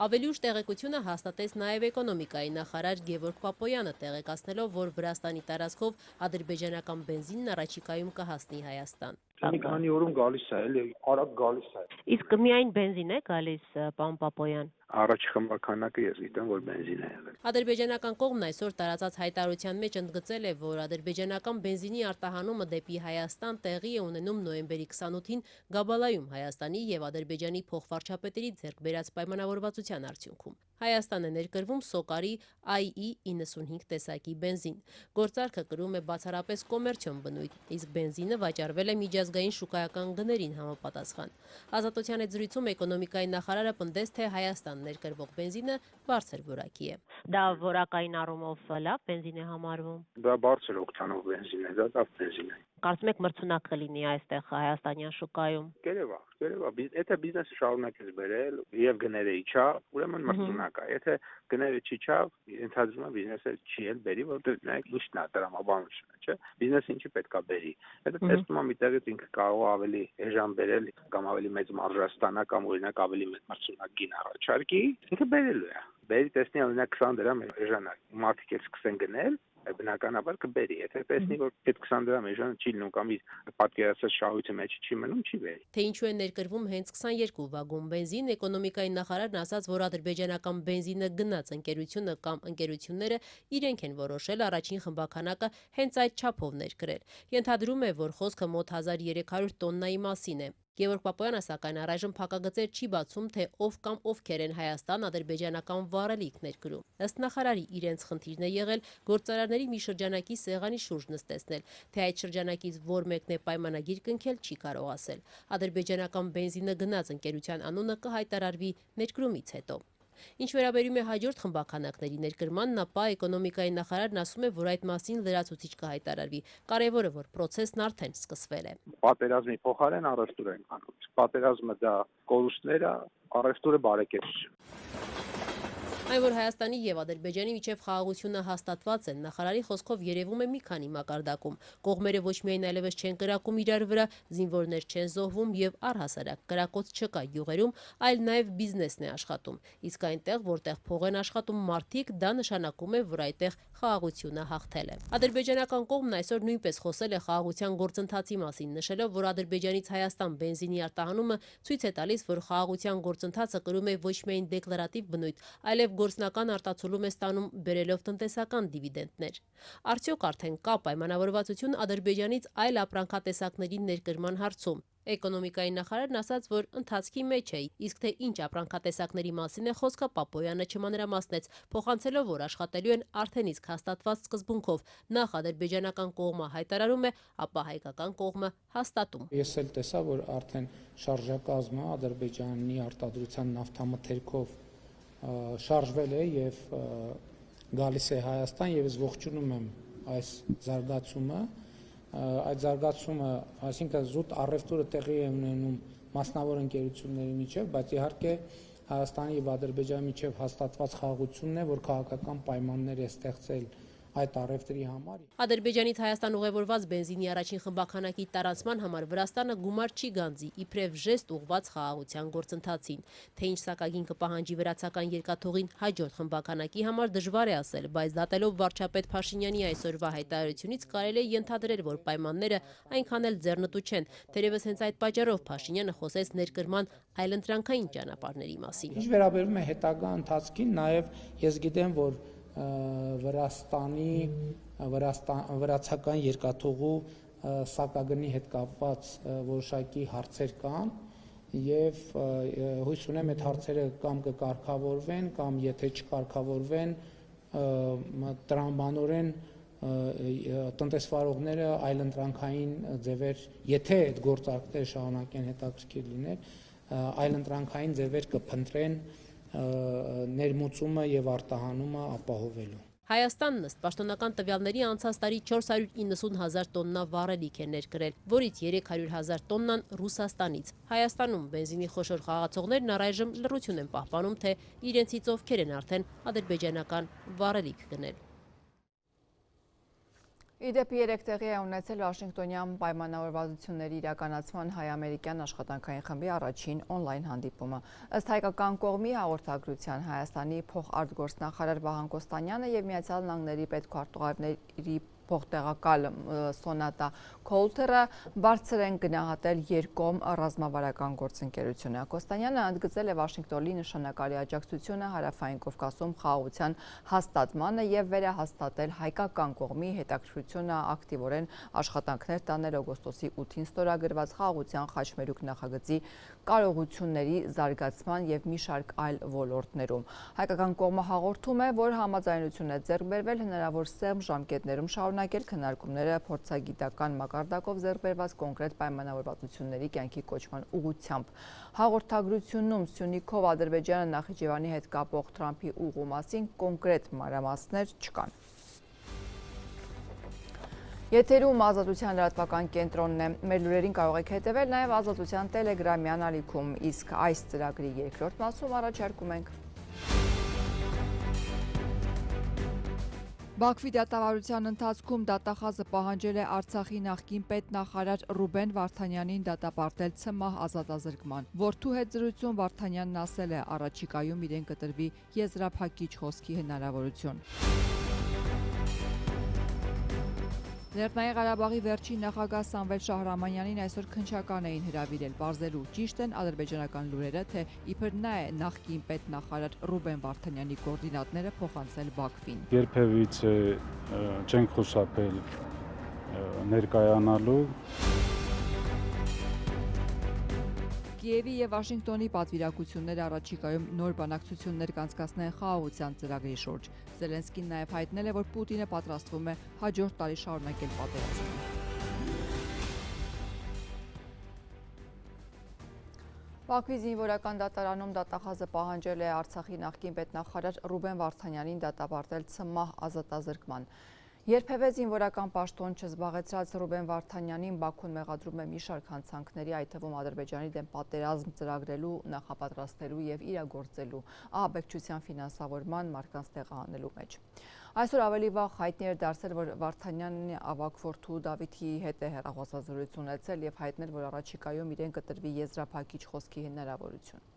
Speaker 2: Ավելի ուշ տեղեկությունը հաստատեց նաև էկոնոմիկայի նախարար Գևորգ Պապոյանը, տեղեկացնելով, որ Վրաստանի տարածքով ադրբեջանական բենզինն առաջիկայում կհասնի Հայաստան։
Speaker 22: Մի քանի օրում գալիս է, էլի արագ գալիս է։
Speaker 2: Իսկ միայն բենզին է գալիս, պարոն Պապոյան։
Speaker 22: Առաջ խմբականակը ես գիտեմ, որ բենզին է եղել։
Speaker 2: Ադրբեջանական կողմն այսօր տարածած հայտարարության մեջ ընդգծել է, որ ադրբեջանական բենզինի արտահանումը դեպի Հայաստան տեղի է ունենում նոյեմբերի 28-ին Գաբալայում Հայաստանի եւ Ադրբեջանի փոխվարչապետերի ձեռք բերած պայմանավորվածության արդյունքում։ Հայաստան է ներկրվում սոկարի IE95 տեսակի բենզին։ Գործարքը կրում է բացառապես կոմերցիոն բնույթ, իսկ բենզինը վաճառվել է միջազգային շուկայական գներին համապատասխան։ Ազատության այդ զրույցում էկոնոմիկայի նախարարը պնդեց, թե Հայաստան ներկրվող բենզինը բարձր որակի է։ Դա որակային առումով լավ բենզին է համարվում։
Speaker 22: Դա բարձր օկտանով բենզին է, դա լավ բենզին է։
Speaker 2: Կարծում եք մրցունակ կլինի այստեղ հայաստանյան շուկայում։
Speaker 22: Երևա, եթե բիզնեսը շարունակես բերել եւ գները իջավ, ուրեմն մրցունակ է։ Եթե գները չիջավ, ենթադրում եմ բիզնեսը չի էլ բերի, որովհետեւ նայեք լույսն է դրամաբանությունը, չէ՞։ Բիզնեսը ինչի պետք է բերի։ Հետո տեսնում եմ միտեղից ինքը կարող է ավելի էժան բերել կամ ավելի մեծ մարժա ստանա կամ օրինակ ավելի մեծ մրցունակ գին առաջարկի, ինքը բերելու է։ Բերի տեսնի օրինակ 20 դրամ էժան է։ Մարդիկ էլ սկսեն գնել, բնականաբար կբերի, եթե տեսնի, որ այդ 20 դրամ էժան չի լինում կամ իր պատկերացած շահույթի մեջ չի մնում, չի բերի։
Speaker 2: Թե ինչու է ներկրվում հենց 22 վագոն բենզին, էկոնոմիկայի նախարարն ասաց, որ ադրբեջանական բենզինը գնաց ընկերությունը կամ ընկերությունները իրենք են որոշել առաջին խմբականակը հենց այդ չափով ներկրել։ Ենթադրում է, որ խոսքը մոտ 1300 տոննայի մասին է։ Գևորգ Պապոյանը սակայն առայժմ փակագծեր չի բացում, թե ով կամ ովքեր են Հայաստան ադրբեջանական վառելիք ներկրում։ Ըստ նախարարի իրենց խնդիրն է եղել գործարարների մի շրջանակի սեղանի շուրջ նստեցնել, թե այդ շրջանակից որ մեկն է պայմանագիր կնքել չի կարող ասել։ Ադրբեջանական բենզինը գնաց ընկերության անունը կհայտարարվի ներկրումից հետո։ Ինչ վերաբերում է հաջորդ խմբականակների ներկրմանն, ապա էկոնոմիկայի նախարարն ասում է, որ այդ մասին լրացուցիչ կհայտարարվի։ Կարևորը, որ process-ն արդեն սկսվել է։
Speaker 22: Պատերազմի փոխարեն առևտուր են անում։ Պատերազմը դա կորուստներ է, առևտուրը բարեկեցություն։
Speaker 2: Այն որ Հայաստանի եւ Ադրբեջանի միջև խաղաղությունը հաստատված է, նախարարի խոսքով երևում է մի քանի մակարդակում։ Կողմերը ոչ միայն այլևս չեն կրակում իրար վրա, զինվորներ չեն զոհվում եւ առհասարակ կրակոց չկա յուղերում, այլ նաեւ բիզնեսն է աշխատում։ Իսկ այնտեղ, որտեղ փող են աշխատում մարդիկ, դա նշանակում է, որ այդտեղ խաղաղությունը հաղթել է։ Ադրբեջանական կողմն այսօր նույնպես խոսել է խաղաղության գործընթացի մասին, նշելով, որ Ադրբեջանից Հայաստան բենզինի արտահանումը ցույց է տալիս, որ խաղաղության գործընթացը կրում է ոչ միայն դեկլարատիվ բնույթ, այլև գործնական արտացոլում է ստանում բերելով տնտեսական դիվիդենտներ։ Արդյոք արդեն կա պայմանավորվածություն Ադրբեջանից այլ ապրանքատեսակների ներկրման հարցում։ Էկոնոմիկայի նախարարն ասաց, որ ընթացքի մեջ է, իսկ թե ինչ ապրանքատեսակների մասին է խոսքը, Պապոյանը չմանրամասնեց, փոխանցելով, որ աշխատելու են արդեն իսկ հաստատված սկզբունքով, նախ ադրբեջանական կողմը հայտարարում է, ապա հայկական կողմը հաստատում։
Speaker 3: Ես էլ տեսա, որ արդեն շարժակազմը Ադրբեջանի արտադրության նավթամթերքով շարժվել է եւ գալիս է Հայաստան, եւ ես ողջունում եմ այս զարգացումը։ Այդ զարգացումը, այսինքն զուտ առևտուրը տեղի է ունենում մասնավոր ընկերությունների միջև, բայց իհարկե Հայաստանի եւ Ադրբեջանի միջև հաստատված խաղաղությունն է, որ քաղաքական պայմաններ է ստեղծել այդ առևտրի համար։
Speaker 2: Ադրբեջանից Հայաստան ուղևորված բենզինի առաջին խմբականակի տարածման համար Վրաստանը գումար չի գանձի, իբրև ժեստ ուղղված խաղաղության գործընթացին։ Թե ինչ սակագին կպահանջի վրացական երկաթուղին հաջորդ խմբականակի համար դժվար է ասել, բայց դատելով վարչապետ Փաշինյանի այսօրվա հայտարարությունից կարելի է ենթադրել, որ պայմանները այնքան էլ ձեռնտու չեն։ Թերևս հենց այդ պատճառով Փաշինյանը խոսեց ներկրման այլընտրանքային ճանապարհների մասին։
Speaker 3: Ինչ վերաբերում է հետագա ընթացքին, նաև ես գիտեմ, որ վրացական երկաթուղու սակագնի հետ կապված որոշակի հարցեր կան եւ հույս ունեմ այդ հարցերը կամ կկարգավորվեն կամ եթե չկարգավորվեն տրամաբանորեն տնտեսվարողները այլընտրանքային ձևեր, եթե այդ գործարքները շարունակեն հետաքրքիր լինել, այլընտրանքային ձևեր կփնտրեն ներմուծումը եւ արտահանումը ապահովելու։
Speaker 2: Հայաստանն ըստ պաշտոնական տվյալների անցած տարի 490,000 տոննա վառելիք է ներկրել, որից 300,000 տոննան Ռուսաստանից։ Հայաստանում բենզինի խոշոր խաղացողներն առայժմ լռություն են պահպանում, թե իրենցից ովքեր են արդեն ադրբեջանական վառելիք գնել։
Speaker 1: Իդեպ երեք տեղի է ունեցել Վաշինգտոնյան պայմանավորվածությունների իրականացման հայ-ամերիկյան աշխատանքային խմբի առաջին օնլայն հանդիպումը։ Ըստ հայկական կողմի հաղորդագրության Հայաստանի փոխարտգործնախարար Վահան Կոստանյանը եւ Միացյալ Նահանգների պետքարտուղարների փոխտեղակալ Սոնատա Քոլթերը բարձր են գնահատել երկկողմ ռազմավարական գործընկերությունը։ Կոստանյանը ընդգծել է Վաշինգտոնի նշանակալի աջակցությունը Հարավային Կովկասում խաղաղության հաստատմանը եւ վերահաստատել հայկական կողմի հետաքրքրությունը ակտիվորեն աշխատանքներ տանել օգոստոսի 8-ին ստորագրված խաղաղության խաչմերուկ նախագծի կարողությունների զարգացման եւ մի շարք այլ ոլորտներում։ Հայկական կողմը հաղորդում է, որ համաձայնություն է ձեռք բերվել հնարավոր սեղմ ժամկետներում շարունակել քննարկումները փորձագիտական մակարդակով ձեռք բերված կոնկրետ պայմանավորվածությունների կյանքի կոչման ուղղությամբ։ Հաղորդագրությունում Սյունիքով Ադրբեջանը Նախիջևանի հետ կապող Թրամփի ուղու մասին կոնկրետ մանրամասներ չկան։ Եթերում Ազատության լրատվական կենտրոնն է։ Մեր լուրերին կարող եք հետևել նաև Ազատության տելեգրամյան ալիքում, իսկ այս ծրագրի երկրորդ մասում առաջարկում ենք Բաքվի դատավարության ընթացքում դատախազը պահանջել է Արցախի նախկին պետնախարար Ռուբեն Վարդանյանին դատապարտել ՑՄՀ ազատազրկման։ Որդու հետ զրույցում Վարդանյանն ասել է, առաջիկայում իրեն կտրվի եզրափակիչ խոսքի հնարավորություն։ Լեռնային Ղարաբաղի վերջին նախագահ Սամվել Շահրամանյանին այսօր քննչական էին հրավիրել, պարզելու ճիշտ են ադրբեջանական լուրերը, թե իբր նա է նախկին պետնախարար Ռուբեն Վարդանյանի կոորդինատները փոխանցել Բաքվին։
Speaker 4: Երբևիցե չենք խուսափել ներկայանալու։
Speaker 1: Կիևի եւ Վաշինգտոնի պատվիրակությունները առաջիկայում նոր բանակցություններ կանցկացնեն խաղաղության ծրագրի շուրջ։ Զելենսկին նաև հայտնել է, որ Պուտինը պատրաստվում է հաջորդ տարի շարունակել պատերազմը։ Բաքվի զինվորական դատարանում դատախազը պահանջել է Արցախի նախկին պետնախարար Ռուբեն Վարդանյանին դատապարտել ՑՄՀ ազատազրկման։ Երբևէ զինվորական պաշտոն չզբաղեցրած Ռուբեն Վարդանյանին Բաքուն մեղադրում է մի շարք հանցանքների, այդ թվում Ադրբեջանի դեմ պատերազմ ծրագրելու, նախապատրաստելու եւ իրագործելու, ահաբեկչության ֆինանսավորման, մարդկանց տեղահանելու մեջ։ Այսօր ավելի վաղ հայտնի էր դարձել, որ Վարդանյանն ավագ որդու Դավիթի հետ է հեռախոսազրույց ունեցել եւ հայտնել, որ առաջիկայում իրեն կտրվի եզրափակիչ խոսքի հնարավորություն։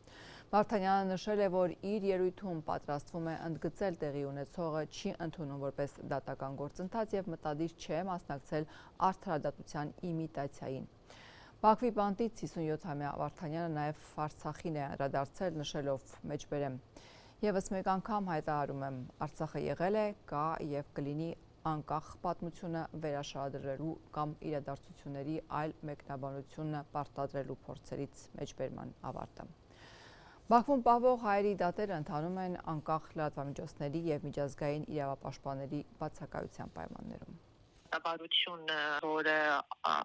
Speaker 1: Վարդանյանը նշել է, որ իր ելույթում պատրաստվում է ընդգծել տեղի ունեցողը, չի ընդունում որպես դատական գործընթաց եւ մտադիր չէ մասնակցել արդարադատության իմիտացիային։ Բաքվի բանտից 57-ամյա Վարդանյանը նաեւ Արցախին է անդրադարձել, նշելով մեջբերեմ. Եվս մեկ անգամ հայտարարում եմ, Արցախը եղել է, կա եւ կլինի անկախ պատմությունը վերաշարադրելու կամ իրադարձությունների այլ մեկնաբանությունը պարտադրելու փորձերից մեջբերման ավարտը։ Բաքվում պահվող հայերի դատերը ընթանում են անկախ լրատվամիջոցների եւ միջազգային իրավապաշտպանների բացակայության պայմաններում։
Speaker 7: Դատավարությունը, որը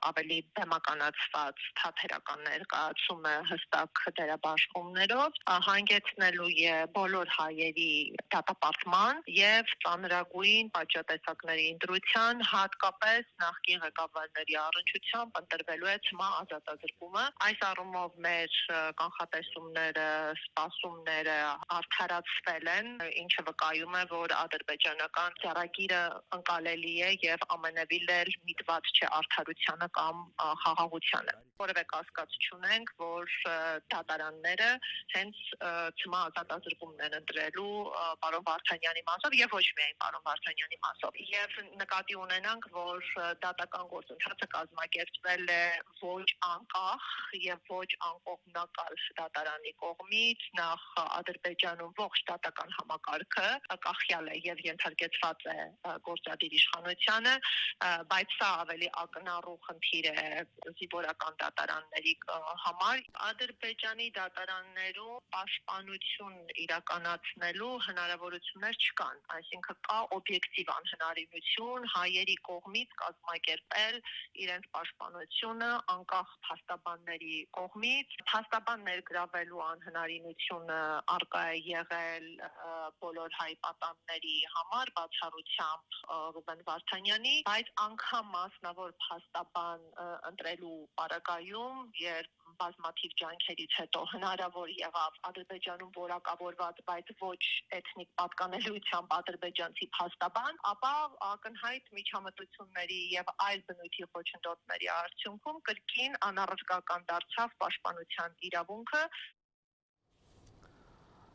Speaker 7: ավելի բեմականացված թատերական ներկայացում է հստակ դերաբաշխումներով, հանգեցնելու է բոլոր հայերի դատապարտման եւ ծանրագույն պատժատեսակների ընտրության, հատկապես նախկին ղեկավարների առնչությամբ ընտրվելու է ցմահ ազատազրկումը։ Այս առումով մեր կանխատեսումները, սպասումները արդարացվել են, ինչը վկայում է, որ ադրբեջանական ծառագիրը ընկալելի է եւ ամենևին էլ միտված չէ արդարությանը կամ խաղաղությանը։ Որևէ կասկած չունենք, որ դատարանները հենց ցմահ ազատազրկումն են ընտրելու պարոն Վարդանյանի մասով եւ ոչ միայն պարոն Վարդանյանի մասով։ Եվ նկատի ունենանք, որ դատական գործընթացը կազմակերպվել է ոչ անկախ եւ ոչ անկողմնակալ դատարանի կողմից, նախ Ադրբեջանում ողջ դատական համակարգը կախյալ է եւ ենթարկեցված է գործադիր իշխանությանը, բայց սա ավելի ակնառու խնդիր է զինվորական դատարանների համար։ Ադրբեջանի դատարաններում պաշտպանություն իրականացնելու հնարավորություններ չկան, այսինքն կա օբյեկտիվ անհնարինություն հայերի կողմից կազմակերպել իրենց պաշտպանությունը անկախ փաստաբանների կողմից։ Փաստաբան ներգրավելու անհնարինությունը արկա է եղել բոլոր հայ պատանների համար, բացառությամբ Ռուբեն Վարդանյանի, բայց անգամ մասնավոր փաստաբան ընտրելու պարագայում, երբ բազմաթիվ ջանքերից հետո հնարավոր եղավ Ադրբեջանում որակավորված, բայց ոչ էթնիկ պատկանելիությամբ ադրբեջանցի փաստաբան, ապա ակնհայտ միջամտությունների եւ այլ բնույթի խոչընդոտների արդյունքում կրկին անառարկական դարձավ պաշտպանության իրավունքը։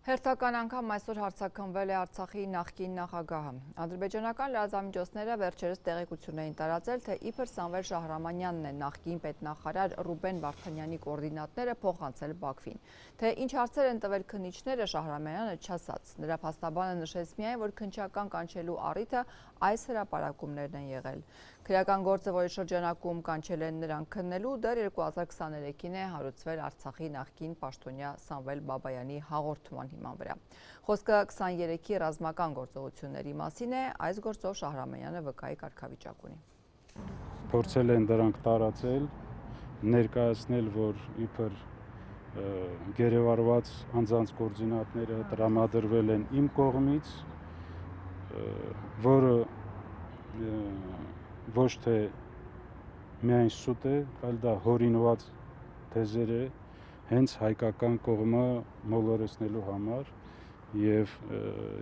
Speaker 1: Հերթական անգամ այսօր հարցաքննվել է Արցախի նախկին նախագահը։ Ադրբեջանական լրատվամիջոցները վերջերս տեղեկություն էին տարածել, թե իբր Սամվել Շահրամանյանն է նախկին պետնախարար Ռուբեն Վարդանյանի կոորդինատները փոխանցել Բաքվին։ Թե ինչ հարցեր են տվել քննիչները, Շահրամանյանը չասաց։ Նրա փաստաբանը նշեց միայն, որ քննչական կանչելու առիթը այս հրապարակումներն են եղել։ Քրեական գործը, որի շրջանակում կանչել են նրան քննելու, դեռ 2023-ին է հարուցվել Արցախի նախկին պաշտոնյա Սամվել Բաբայանի հաղորդման հիման վրա։ Խոսքը 23-ի ռազմական գործողությունների մասին է, այս գործով Շահրամանյանը վկայի կարգավիճակ ունի։
Speaker 4: Փորձել են դրանք տարածել, ներկայացնել, որ իբր գերեվարված անձանց կոորդինատները տրամադրվել են իմ կողմից, որը ոչ թե միայն սուտ է, այլ դա հորինված թեզեր է հենց հայկական կողմը մոլորեցնելու համար եւ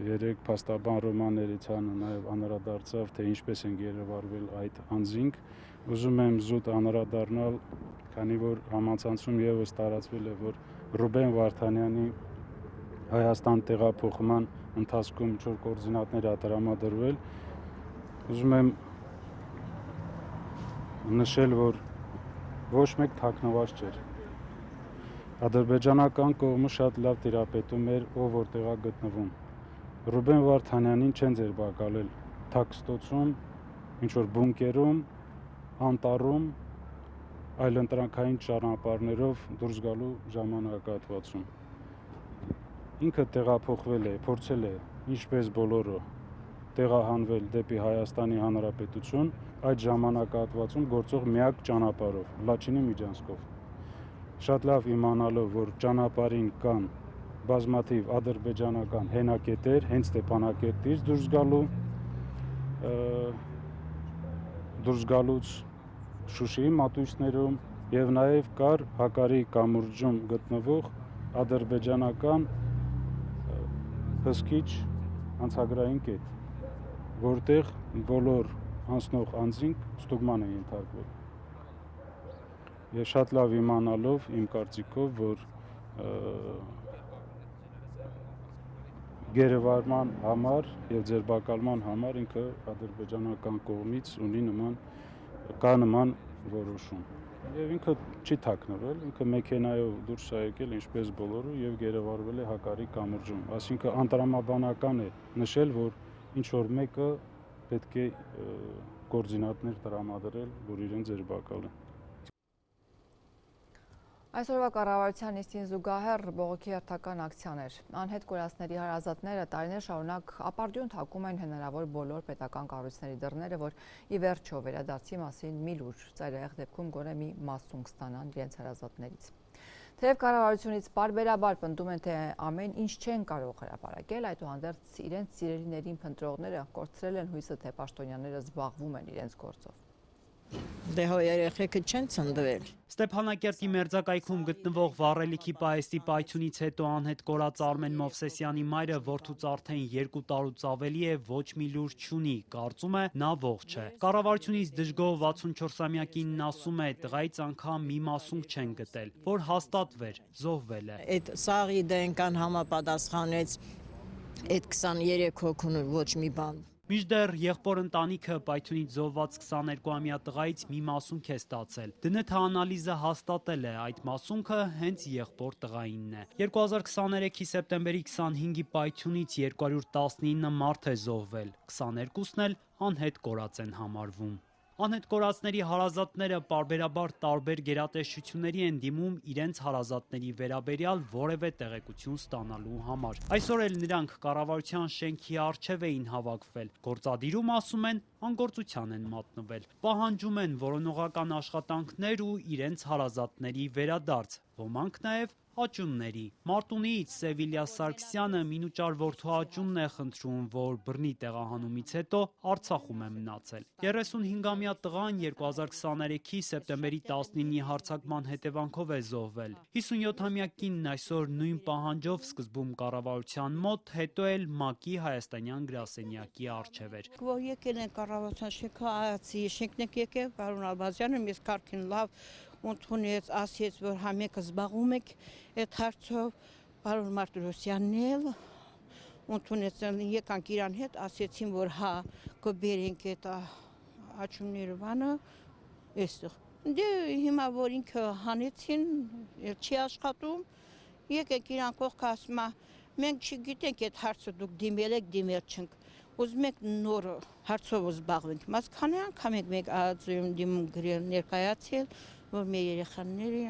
Speaker 4: երեք փաստաբան Ռոման Էրիցյանը նաեւ անդրադարձավ, թե ինչպես են գերեվարվել այդ անձինք։ Ուզում եմ զուտ անդրադառնալ, քանի որ համացանցում եւս տարածվել է, որ Ռուբեն Վարդանյանի Հայաստան տեղափոխման ընթացքում ինչ-որ կոորդինատներ տրամադրվել, ուզում եմ նշել, որ ոչ մեկ թաքնված չէր։ Ադրբեջանական կողմը շատ լավ տիրապետում էր, ով որտեղ է գտնվում։ Ռուբեն Վարդանյանին չեն ձերբակալել թաքստոցում, ինչ-որ բունկերում, անտառում, այլ ընտրանքային ճանապարհներով դուրս գալու ժամանակահատվածում։ Ինքը տեղափոխվել է, փորձել է, ինչպես բոլորը, տեղահանվել դեպի Հայաստանի Հանրապետություն, այդ ժամանակահատվածում գործող միակ ճանապարհով, Լաչինի միջանցքով։ Շատ լավ իմանալով, որ ճանապարհին կան բազմաթիվ ադրբեջանական հենակետեր, հենց Ստեփանակերտից դուրս գալու, դուրս գալուց Շուշիի մատույցներում եւ նաեւ կար Հակարի կամուրջում գտնվող ադրբեջանական հսկիչ անցագրային կետ, որտեղ բոլոր անցնող անձինք ստուգման են ենթարկվել։ Եվ շատ լավ իմանալով իմ կարծիքով, որ գերեվարման համար եւ ձերբակալման համար ինքը ադրբեջանական կողմից ունի նման որոշում։ Եվ ինքը չի թաքնվել, ինքը մեքենայով դուրս է եկել ինչպես բոլորը եւ գերեվարվել է Հակարի կամուրջում։ Այսինքն անտրամաբանական է նշել, որ ինչ որ մեկը պետք է կոորդինատներ տրամադրել, որ իրեն ձերբակալեն։
Speaker 1: Այսօրվա կառավարության նիստին զուգահեռ բողոքի հերթական ակցիաներ։ Անհետ կորածների հարազատները տարիներ շարունակ ապարդյուն թակում են հնարավոր բոլոր պետական կառույցների դռները, որ ի վերջո վերադարձի մասին մի լուր ծայրահեղ դեպքում գոնե մի մասունք ստանան իրենց հարազատներից։ Թեև կառավարությունից պարբերաբար պնդում են, թե ամեն ինչ չեն կարող հրապարակել, այդուհանդերձ իրենց սիրելիներին փնտրողները կորցրել են հույսը, թե պաշտոնյաները զբաղվում են իրենց գործով։
Speaker 8: Դե հո երեխեքը չեն ծնվել։
Speaker 10: Ստեփանակերտի մերձակայքում գտնվող Վառելիքի պահեստի պայթյունից հետո անհետ կորած Արմեն Մովսեսյանի մայրը որդուց արդեն 2 տարուց ավելի է ոչ մի լուր չունի, կարծում է նա ողջ է։ Կառավարությունից դժգոհ 64-ամյակինն ասում է տղայից անգամ մի մասունք չեն գտել, որ հաստատվեր, զոհվել է։
Speaker 8: Այդ սաղի դենկան համապատասխանեց այդ 23 հոգուն ոչ մի բան։
Speaker 10: Մինչդեռ եղբոր ընտանիքը պայթյունից զոհված 22-ամյա տղայից մի մասունք է ստացել։ ԴՆԹ անալիզը հաստատել է այդ մասունքը հենց եղբոր տղայինն է։ 2023-ի սեպտեմբերի 25-ի պայթյունից 219 մարդ է զոհվել, 22-ն էլ անհետ կորած են համարվում։ Անհետ կորածների հարազատները պարբերաբար տարբեր գերատեսչությունների են դիմում իրենց հարազատների վերաբերյալ որևէ տեղեկություն ստանալու համար։ Այսօր էլ նրանք կառավարության շենքի առջև էին հավաքվել։ Գործադիրում ասում են անգործության են մատնվել։ Պահանջում են որոնողական աշխատանքներ ու իրենց հարազատների վերադարձ, ոմանք նաև աճունների։ Մարտունիից Սևիլիա Սարգսյանը մինուճար որդու աճունն է խնդրում, որ բռնի տեղահանումից հետո Արցախում է մնացել։ 35-ամյա տղան 2023-ի սեպտեմբերի 19-ի հարձակման հետևանքով է զոհվել։ 57-ամյա կինն այսօր նույն պահանջով սկզբում կառավարության մոտ, հետո էլ ՄԱԿ-ի հայաստանյան գրասենյակի առջև էր։
Speaker 8: Որ եկել են կառավարության շենքը այացի, շենքն եկել, պարոն Ալբազյանը մեզ կարգին լավ ընդունեց, ասեց, որ համեկը զբաղվում եք այդ հարցով, պարոն Մարտիրոսյանն էլ ընդունեց, եկանք իրան հետ, ասեցին, որ հա կբերենք այդ աճումները վանը, այստեղ։ Դե հիմա որ ինքը հանեցին, չի աշխատում, եկեք իրան կողք ասում, մենք չգիտենք այդ հարցը դուք դիմել եք, դիմել չենք, ուզում եք նոր հարցով զբաղվենք, մաս քանի անգամ եք մեկ դիմում գրել ներկայացել, որ մեր երեխաները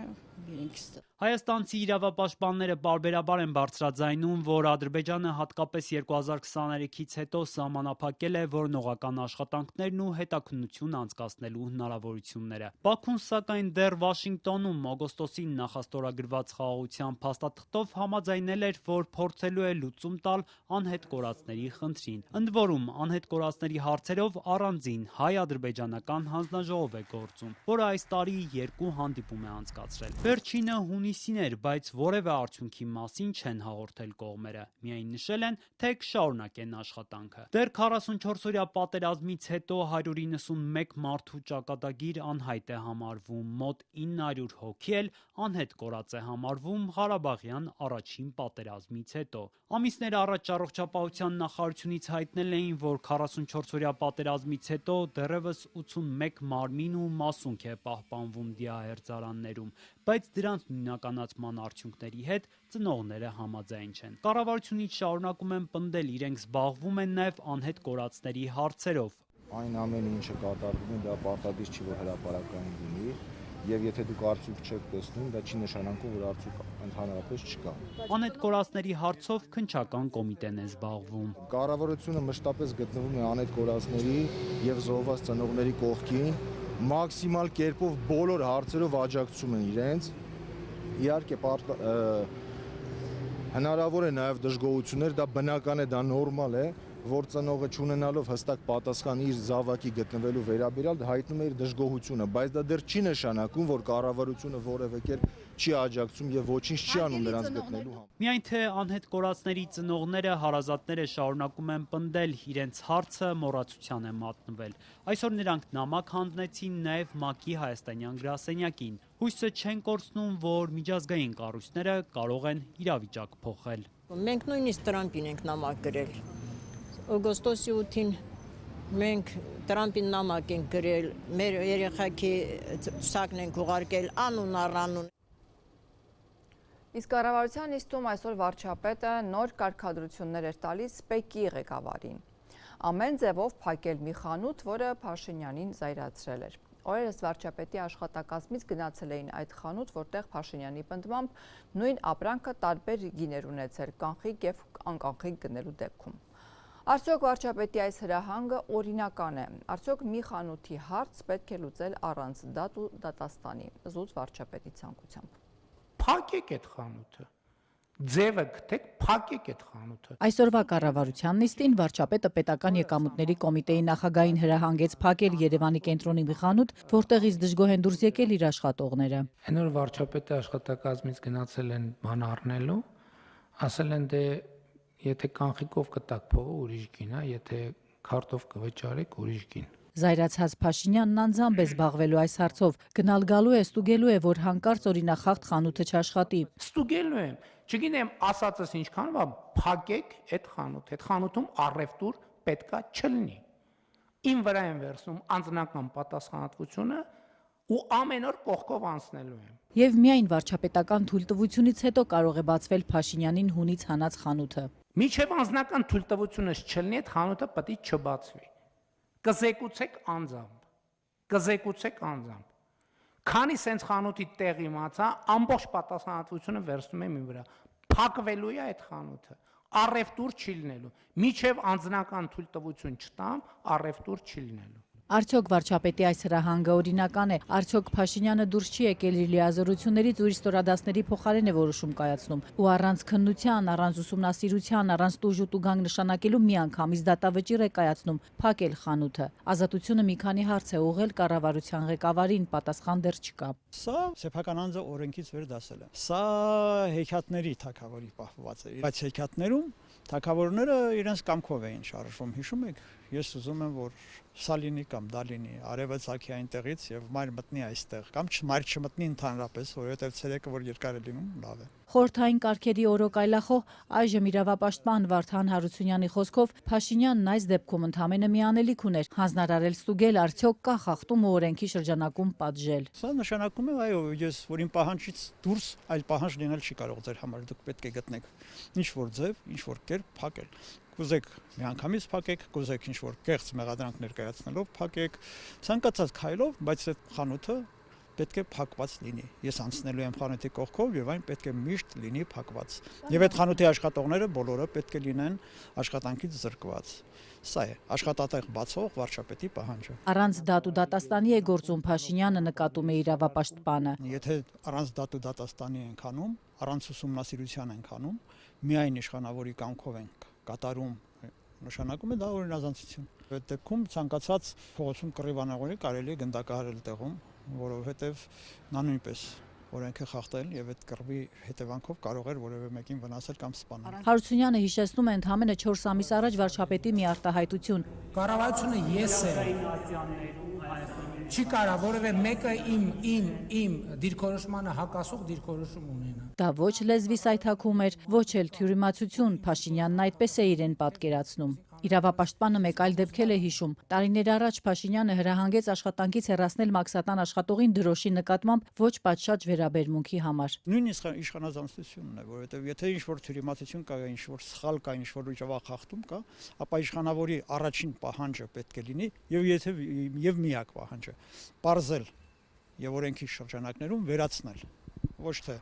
Speaker 8: իրենք ստեղ։
Speaker 10: Հայաստանցի իրավապաշտպանները պարբերաբար են բարձրաձայնում, որ Ադրբեջանը հատկապես 2023-ից հետո սահմանափակել է որոնողական աշխատանքներն ու հետաքննություն անցկացնելու հնարավորությունները։ Բաքուն, սակայն դեռ Վաշինգտոնում օգոստոսին նախաստորագրված խաղաղության փաստաթղթով համաձայնել էր, որ փորձելու է լուծում տալ անհետ կորածների խնդրին։ Ընդ որում, անհետ կորածների հարցերով առանձին հայ-ադրբեջանական հանձնաժողով է գործում, որը այս տարի 2 հանդիպում է անցկացրել։ Վերջինը հունիսին էր, բայց որևէ արդյունքի մասին չեն հաղորդել կողմերը, միայն նշել են, թե կշարունակեն աշխատանքը։ Դեռ 44-օրյա պատերազմից հետո 191 մարդու ճակատագիր անհայտ է համարվում, մոտ 900 հոգի էլ անհետ կորած է համարվում Ղարաբաղյան առաջին պատերազմից հետո։ Ամիսներ առաջ առողջապահության նախարարությունից հայտնել էին, որ 44-օրյա պատերազմից հետո դեռևս 81 մարմին ու մասունք է պահպանվում դիահերձարաններում, բայց դրանց նույնականացման արդյունքների հետ ծնողները համաձայն չեն։ Կառավարությունից շարունակում են պնդել, իրենք զբաղվում են նաև անհետ կորածների հարցերով։
Speaker 23: Այն ամենը, ինչը կատարվում է, դա պարտադիր չի, որ հրապարակային լինի, եւ եթե դուք արդյունք չեք տեսնում, դա չի նշանակում, որ արդյունք ընդհանրապես չկա։
Speaker 10: Անհետ կորածների հարցով քննչական կոմիտեն է զբաղվում։
Speaker 23: Կառավարությունը մշտապես գտնվում է անհետ կորածների եւ զոհված ծնողների կողքին, մաքսիմալ կերպով բոլոր հարցերով աջակցում են իրենց։ Իհարկե հնարավոր է նաև դժգոհություններ, դա բնական է, դա նորմալ է, որ ծնողը չունենալով հստակ պատասխան իր զավակի գտնվելու վերաբերյալ հայտնում է իր դժգոհությունը, բայց դա դեռ չի նշանակում, որ կառավարությունը որևէ կերպ չի աջակցում եւ ոչինչ չի անում նրանց գտնելու համար։
Speaker 10: Միայն թե անհետ կորածների ծնողները, հարազատները շարունակում են պնդել, իրենց հարցը մոռացության է մատնվել։ Այսօր նրանք նամակ հանդնեցին նաև ՄԱԿ-ի հայաստանյան գրասենյակին։ Հույսը չեն կորցնում, որ միջազգային կառույցները կարող են իրավիճակ փոխել։
Speaker 6: Մենք նույնիսկ Տրամպին ենք նամակ գրել։ Օգոստոսի 8-ին մենք Տրամպին նամակ ենք գրել, մեր երեխաքի ցուցակն ենք ուղարկել անուն առանուն։
Speaker 1: Իսկ կառավարության նիստում այսօր վարչապետը նոր կարգադրություններ էր տալիս ՊԵԿ-ի ղեկավարին։ Ամեն ձևով փակել մի խանութ, որը Փաշինյանին զայրացրել էր։ Օրերս վարչապետի աշխատակազմից գնացել էին այդ խանութ, որտեղ Փաշինյանի պնդմամբ նույն ապրանքը տարբեր գիներ ունեցել կանխիկ եւ անկանխիկ գնելու դեպքում։ Արդյոք վարչապետի այս հրահանգը օրինական է։ Արդյոք մի խանութի հարց պետք է լուծել առանց դատ ու դատաստանի, զուտ վարչապետի ցանկությամբ։
Speaker 3: Փակեք այդ խանութը։ Ձևը գտեք, փակեք այդ խանութը։
Speaker 11: Այսօրվա կառավարության նիստին վարչապետը պետական եկամուտների կոմիտեի նախագահին հրահանգեց փակել Երևանի կենտրոնի մի խանութ, որտեղից դժգոհ են դուրս եկել իր աշխատողները։
Speaker 3: Այնօր վարչապետի աշխատակազմից գնացել են բան առնելու, ասել են դե եթե կանխիկով կտակ փողը ուրիշ գին է, եթե քարտով կվճարեք ուրիշ գին։
Speaker 11: Զայրացած Փաշինյանն անձամբ է զբաղվելու այս հարցով, գնալ գալու է, ստուգելու է, որ հանկարծ օրինախախտ խանութը չաշխատի։
Speaker 3: Ստուգելու եմ, չգիտեմ, ասածս ինչքան բա, փակեք այդ խանութը, այդ խանութում առևտուր պետքա չլինի։ Իմ վրա են վերցնում անձնական պատասխանատվությունը ու ամեն օր կողքով անցնելու եմ։
Speaker 11: Եվ միայն վարչապետական թույլտվությունից հետո կարող է բացվել Փաշինյանին հունից հանած խանութը։
Speaker 3: Միջև անձնական թույլտվությունս չլինի, այդ խանութը պետք է չբացվի։ Կզեկուցեք անձամբ։ Քանի սենց խանութի տեղ իմացա, ամբողջ պատասխանատվությունը վերցնում եմ իմ վրա։ Փակվելու է այդ խանութը, առևտուր չի լինելու։ Միջև անձնական թույլտվություն չտամ, առևտուր չի լինելու։
Speaker 11: Արդյոք վարչապետի այս հրահանգը օրինական է, արդյոք Փաշինյանը դուրս չի եկել իր լիազորություններից ու իր ստորադասների փոխարեն է որոշում կայացնում ու առանց քննության, առանց ուսումնասիրության, առանց տուժ ու տուգանք նշանակելու միանգամից դատավճիռ է կայացնում փակել խանութը։ Ազատությունը մի քանի հարց է ուղղել կառավարության ղեկավարին, պատասխան դեռ չկա։
Speaker 13: Սա սեփական անձը օրենքից վեր դասել է։ Սա հեքիաթների թագավորի պահված է, բայց հեքիաթներում թագավորները իրենց կամքով էին շարժվում, հիշում եք։ Ես ուզում եմ, որ սա լինի կամ դա լինի, արևը ցակի այնտեղից եւ մայր մտնի այստեղ, կամ մայր չմտնի ընդհանրապես, որովհետեւ ցերեկը որ երկար է լինում, լավ է։
Speaker 11: Խորհրդային կարգերի օրոք այլախոհ այժմ իրավապաշտպան Վարդան Հարությունյանի խոսքով Փաշինյանն այս դեպքում ընդամենը մի անելիք ուներ՝ հանձնարարել ստուգել արդյոք կա խախտում ու օրենքի շրջանակում պատժել։
Speaker 13: Սա նշանակում է, այո, ես որ իմ պահանջից դուրս այլ պահանջ լինել չի կարող ձեր համար, դուք պետք է գտնեք ինչ որ ձև, ինչ որ կերպ փակել։ Կուզեք միանգամից փակեք, կուզեք ինչ որ կեղծ մեղադրանք ներկայացնելով փակեք, ցանկացած քայլով, բայց այդ խանութը պետք է փակված լինի։ Ես անցնելու եմ խանութի կողքով եւ այն պետք է միշտ լինի փակված։ Եվ այդ խանութի աշխատողները բոլորը պետք է լինեն աշխատանքից զրկված։ Սա է աշխատատեղ բացող վարչապետի պահանջը։
Speaker 11: Առանց դատ ու դատաստանի է գործում Փաշինյանը, նկատում է իրավապաշտպանը։
Speaker 13: Եթե առանց դատ ու դատաստանի ենք անում, առանց ուսումնասիրության ենք անում, միայն իշխանավորի կամքով ենք կատարում, նշանակում է դա օրինազանցություն։ Այդ դեպքում ցանկացած փողոցում կռիվանավորի կարելի է գնդակահարել տեղում, որովհետև նա նույնպես օրենք է խախտել եւ այդ կռվի հետևանքով կարող էր որևէ մեկին վնասել կամ սպանել։
Speaker 11: Հարությունյանը հիշեցնում է ընդամենը 4 ամիս առաջ վարչապետի մի արտահայտություն։
Speaker 3: Կառավարությունը ես եմ։ Չի կարա որևէ մեկը իմ դիրքորոշմանը հակասող դիրքորոշում ունենա։
Speaker 11: Դա ոչ լեզվի սայթաքում էր, ոչ էլ թյուրիմացություն, Փաշինյանն այդպես է իրեն պատկերացնում։ Իրավապաշտպանը մեկ այլ դեպք է հիշում։ Տարիներ առաջ Փաշինյանը հրահանգեց աշխատանքից հեռացնել մաքսատան աշխատողին դրոշի նկատմամբ ոչ պատշաճ վերաբերմունքի համար։
Speaker 13: Նույնիսկ իշխանազանցությունն է, որովհետև եթե ինչ-որ թյուրիմացություն կա, ինչ-որ սխալ կա, ինչ-որ իրավախախտում կա, ապա իշխանավորի առաջին պահանջը պետք է լինի եւ միակ պահանջը պարզել եւ օրենքի շրջանակներում վերացնել, ոչ թե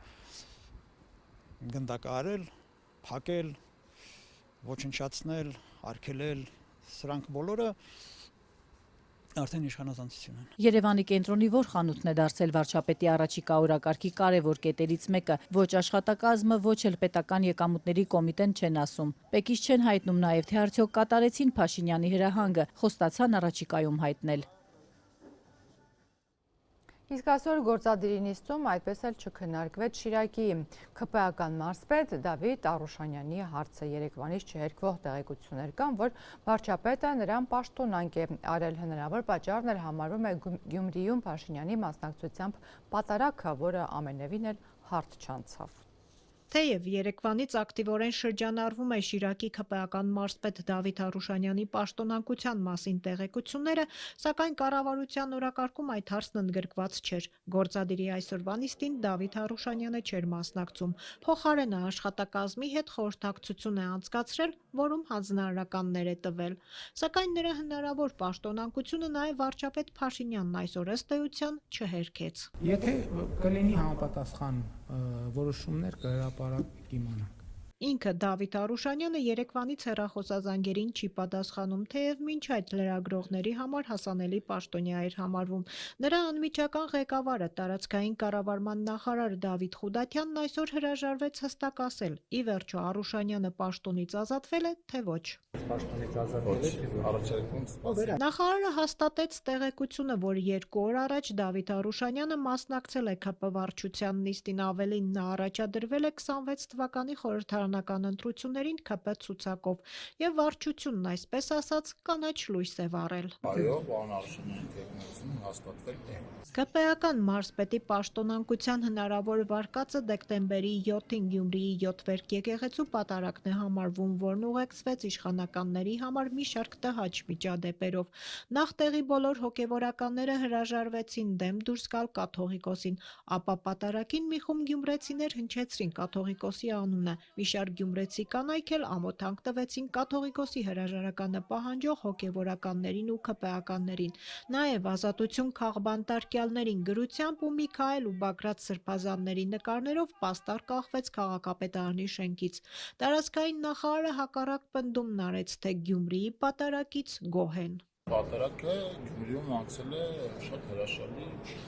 Speaker 13: գնդակահարել, փակել, ոչնչացնել, արգելել, սրանք բոլորը արդեն իշխանազանցություն են։
Speaker 11: Երևանի կենտրոնի որ խանութն է դարձել վարչապետի առաջիկա օրակարգի կարևոր կետերից մեկը, ոչ աշխատակազմը, ոչ էլ պետական եկամուտների կոմիտեն չեն ասում։ Պեկից չեն հայտնում նաև, թե արդյոք կատարեցին Փաշինյանի հրահանգը, խոստացան առաջիկայում հայտնել։
Speaker 1: Իսկ այսօր գործադիրի նիստում այդպես էլ չքննարկվեց Շիրակի ՔՊԱ-ական մարզպետ Դավիթ Արուշանյանի հարցը։ Երեկվանից չհերկվող տեղեկություններ կան, որ վարչապետը նրան պաշտոնանկ է արել, հնարավոր պատճառն էլ համարվում է Գյումրիում Փաշինյանի մասնակցությամբ պատարագը, որը ամենևին էլ հարթ չանցավ։
Speaker 12: Թեև երեկվանից ակտիվորեն շրջանառվում է Շիրակի ՔՊԱ-ական մարզպետ Դավիթ Արուշանյանի պաշտոնանկության մասին տեղեկությունները, սակայն կառավարության օրակարգում այդ հարցն ընդգրկված չէր։ Գործադիրի այսօրվա նիստին Դավիթ Արուշանյանը չէր մասնակցում։ Փոխարենը աշխատակազմի հետ խորհրդակցություն է անցկացրել, որում հանձնարարականներ է տվել։ Սակայն նրա հնարավոր պաշտոնանկությունը նաև վարչապետ Փաշինյանն այսօր ըստ էության չհերքեց։
Speaker 3: Եթե կլինի համապատասխան որոշումներ կհրապարակվի կիմանանք։
Speaker 12: Ինքը Դավիթ Արուշանյանը երեկվանից հեռախոսազանգերին չի պատասխանում, թեև մինչ այդ լրագրողների համար հասանելի պաշտոնյա էր համարվում։ Նրա անմիջական ղեկավարը, տարածքային կառավարման նախարար Դավիթ Խուդատյանն այսօր հրաժարվեց հստակ ասել՝ ի վերջո Արուշանյանը պաշտոնից ազատվել է, թե ոչ։ Նախարարը հաստատեց տեղեկությունը, որ 2 օր առաջ Դավիթ Արուշանյանը մասնակցել է ՔՊ վարչության նիստին, ավելին նա առաջադրվել է 26 թվականի խորհրդարանական ընտրություններին ՔՊ ցուցակով եւ վարչությունն այսպես ասած կանաչ լույս է վառել։
Speaker 14: Այո, պարոն Արուշանյանի տեղեկությունն հաստատվել է։
Speaker 12: ԿՊԱ-ական մարզպետի պաշտոնանկության հնարավոր վարկածը դեկտեմբերի 7-ին Գյումրիի 7 վերք եկեղեցու պատարագն է համարվում, որն ուղեկցվեց իշխանականների համար մի շարք տհաճ միջադեպերով։ Նախ տեղի բոլոր հոգևորականները հրաժարվեցին դեմ դուրս գալ կաթողիկոսին, ապա պատարագին մի խումբ գյումրեցիներ հնչեցրին կաթողիկոսի անունը։ Մի շարք գյումրեցի կանայք էլ ամոթանք տվեցին կաթողիկոսի հրաժարականը պահանջող հոգևորականներին ու ՔՊԱ-ականներին։ Նաև Ազատություն քաղբանտարկյալներին գրությամբ ու Միքայել ու Բագրատ սրբազանների նկարներով պաստառ կախվեց քաղաքապետարանի շենքից։ Տարածքային նախարարը հակառակ պնդումն արեց, թե Գյումրիի պատարագից գոհ են։
Speaker 14: Պատարագը Գյումրիում անցել է շատ հրաշալի,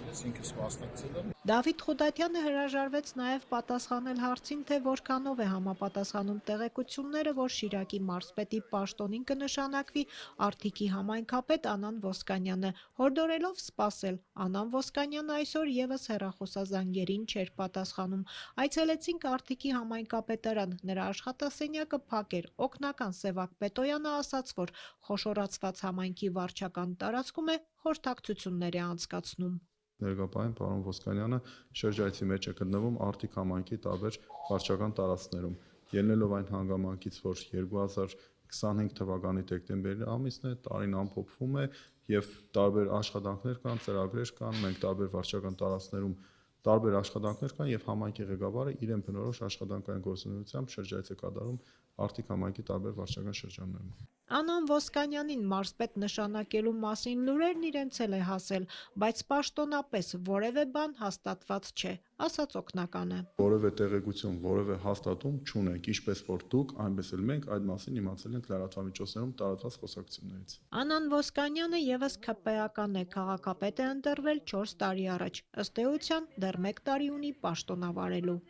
Speaker 14: ես ինքս մասնակցել եմ։
Speaker 12: Դավիթ Խուդատյանը հրաժարվեց նաև պատասխանել հարցին, թե որքանով է համապատասխանում տեղեկությունները, որ Շիրակի մարզպետի պաշտոնին կնշանակվի Արթիկի համայնքապետ Անան Ոսկանյանը, հորդորելով սպասել։ Անան Ոսկանյանը այսօր եւս հեռախոսազանգերին չէր պատասխանում։ Այցելեցինք Արթիկի համայնքապետարան, նրա աշխատասենյակը փակ էր։ Օգնական Սևակ Պետոյանը ասաց, որ խոշորացված համայնքի վարչական տարածքում է խորհրդակցություններ է անցկացնում։
Speaker 16: Ներկայացին պարոն Ոսկանյանը շրջայցի մեջ է գտնվում Արթիկ համայնքի տարբեր վարչական տարածքներում։ Ելնելով այն հանգամանքից, որ 2025 թվականի դեկտեմբերի ամիսն է, տարին ամփոփվում է եւ տարբեր աշխատանքներ կան, ծրագրեր կան, մենք տարբեր վարչական տարածքներում տարբեր աշխատանքներ կան եւ համայնքի ղեկավարը իրեն բնորոշ աշխատանքային գործունեությամբ շրջայց է կատարում Արթիկ համայնքի տարբեր վարչական շրջաններում։
Speaker 12: Անան Ոսկանյանին մարզպետ նշանակելու մասին լուրերն իրենց էլ է հասել, բայց պաշտոնապես որևէ բան հաստատված չէ, ասաց օգնականը։
Speaker 16: Որևէ տեղեկություն, որևէ հաստատում չունենք, ինչպես որ դուք, այնպես էլ մենք այդ մասին իմացել ենք լրատվամիջոցներում տարածված խոսակցություններից։
Speaker 12: Անան Ոսկանյանը եւս ՔՊԱ-ական է, քաղաքապետ է ընտրվել 4 տարի առաջ, ըստ էության դեռ 1 տարի ունի պաշտոնավարելու։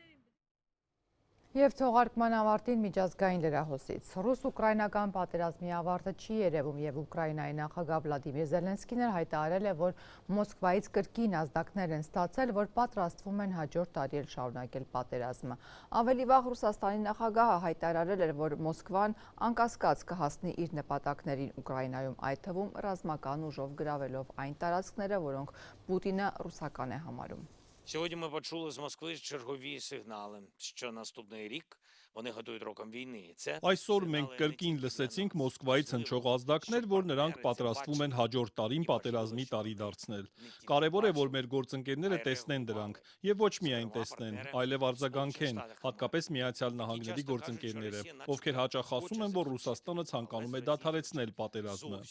Speaker 1: Եվ թողարկման ավարտին միջազգային լրահոսից։ Ռուս-ուկրաինական պատերազմի ավարտը չի երևում եւ Ուկրաինայի նախագահ Վլադիմիր Զելենսկին հայտարարել է, որ Մոսկվայից կրկին ազդակներ են ստացել, որ պատրաստվում են հաջորդ տարի էլ շարունակել պատերազմը։ Ավելի վաղ Ռուսաստանի նախագահը հայտարարել էր, որ Մոսկվան անկասկած կհասնի իր նպատակներին Ուկրաինայում, այդ թվում ռազմական ուժով գրավելով այն տարածքները, որոնք Պուտինը ռուսական է համարում։
Speaker 24: Сьогодні ми почули з Москви чергові сигнали, що наступний рік вони готують роком війни.
Speaker 25: Այսօր մենք կրկին լսեցինք Մոսկվայից հնչող ազդակներ, որ նրանք պատրաստվում են հաջորդ տարին պատերազմի տարի դարձնել։ Կարևոր է, որ մեր գործընկերները տեսնեն դրանք եւ ոչ միայն տեսնեն, այլև արձագանքեն, հատկապես Միացյալ Նահանգների գործընկերները, ովքեր հաճախ ասում են, որ Ռուսաստանը ցանկանում է դադարեցնել պատերազմը։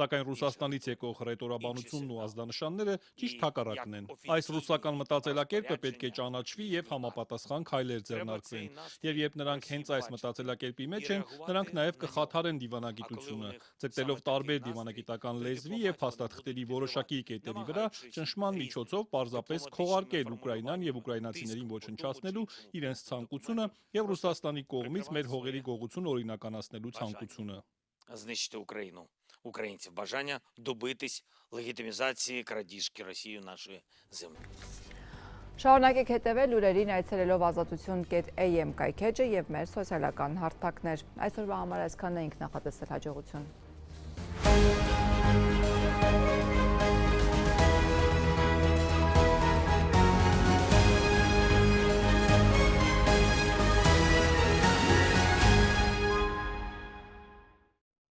Speaker 25: Սակայն Ռուսաստանից եկող ռետորաբանությունն ու ազդանշանները ճիշտ հակառակն են։ Այս ռուսական մտածելակերպը պետք է ճանաչվի եւ համապատասխան քայլեր ձեռնարկվեն։ Եվ երբ նրանք հենց այս մտածելակերպի մեջ են, նրանք նաև կխաթարեն դիվանագիտությունը, ձգտելով տարբեր դիվանագիտական լեզվի եւ փաստաթղթերի որոշակի կետերի վրա ճնշման միջոցով պարզապես քողարկել Ուկրաինան եւ ուկրաինացիներին ոչնչացնելու իրենց ցանկությունը եւ Ռուսաստանի կողմից մեր հողերի գողություն օրինականացնելու ցանկությունը։
Speaker 24: Знищити Україну, українців, бажання добитись легітимізації крадіжки Росією нашої землі.
Speaker 1: Շարունակեք հետևել լուրերին այցելելով azatություն.am կայքեջը եւ մեր սոցիալական հարթակներ։ Այսօրվա համար այսքանն էինք, նախատեսել հաջողություն։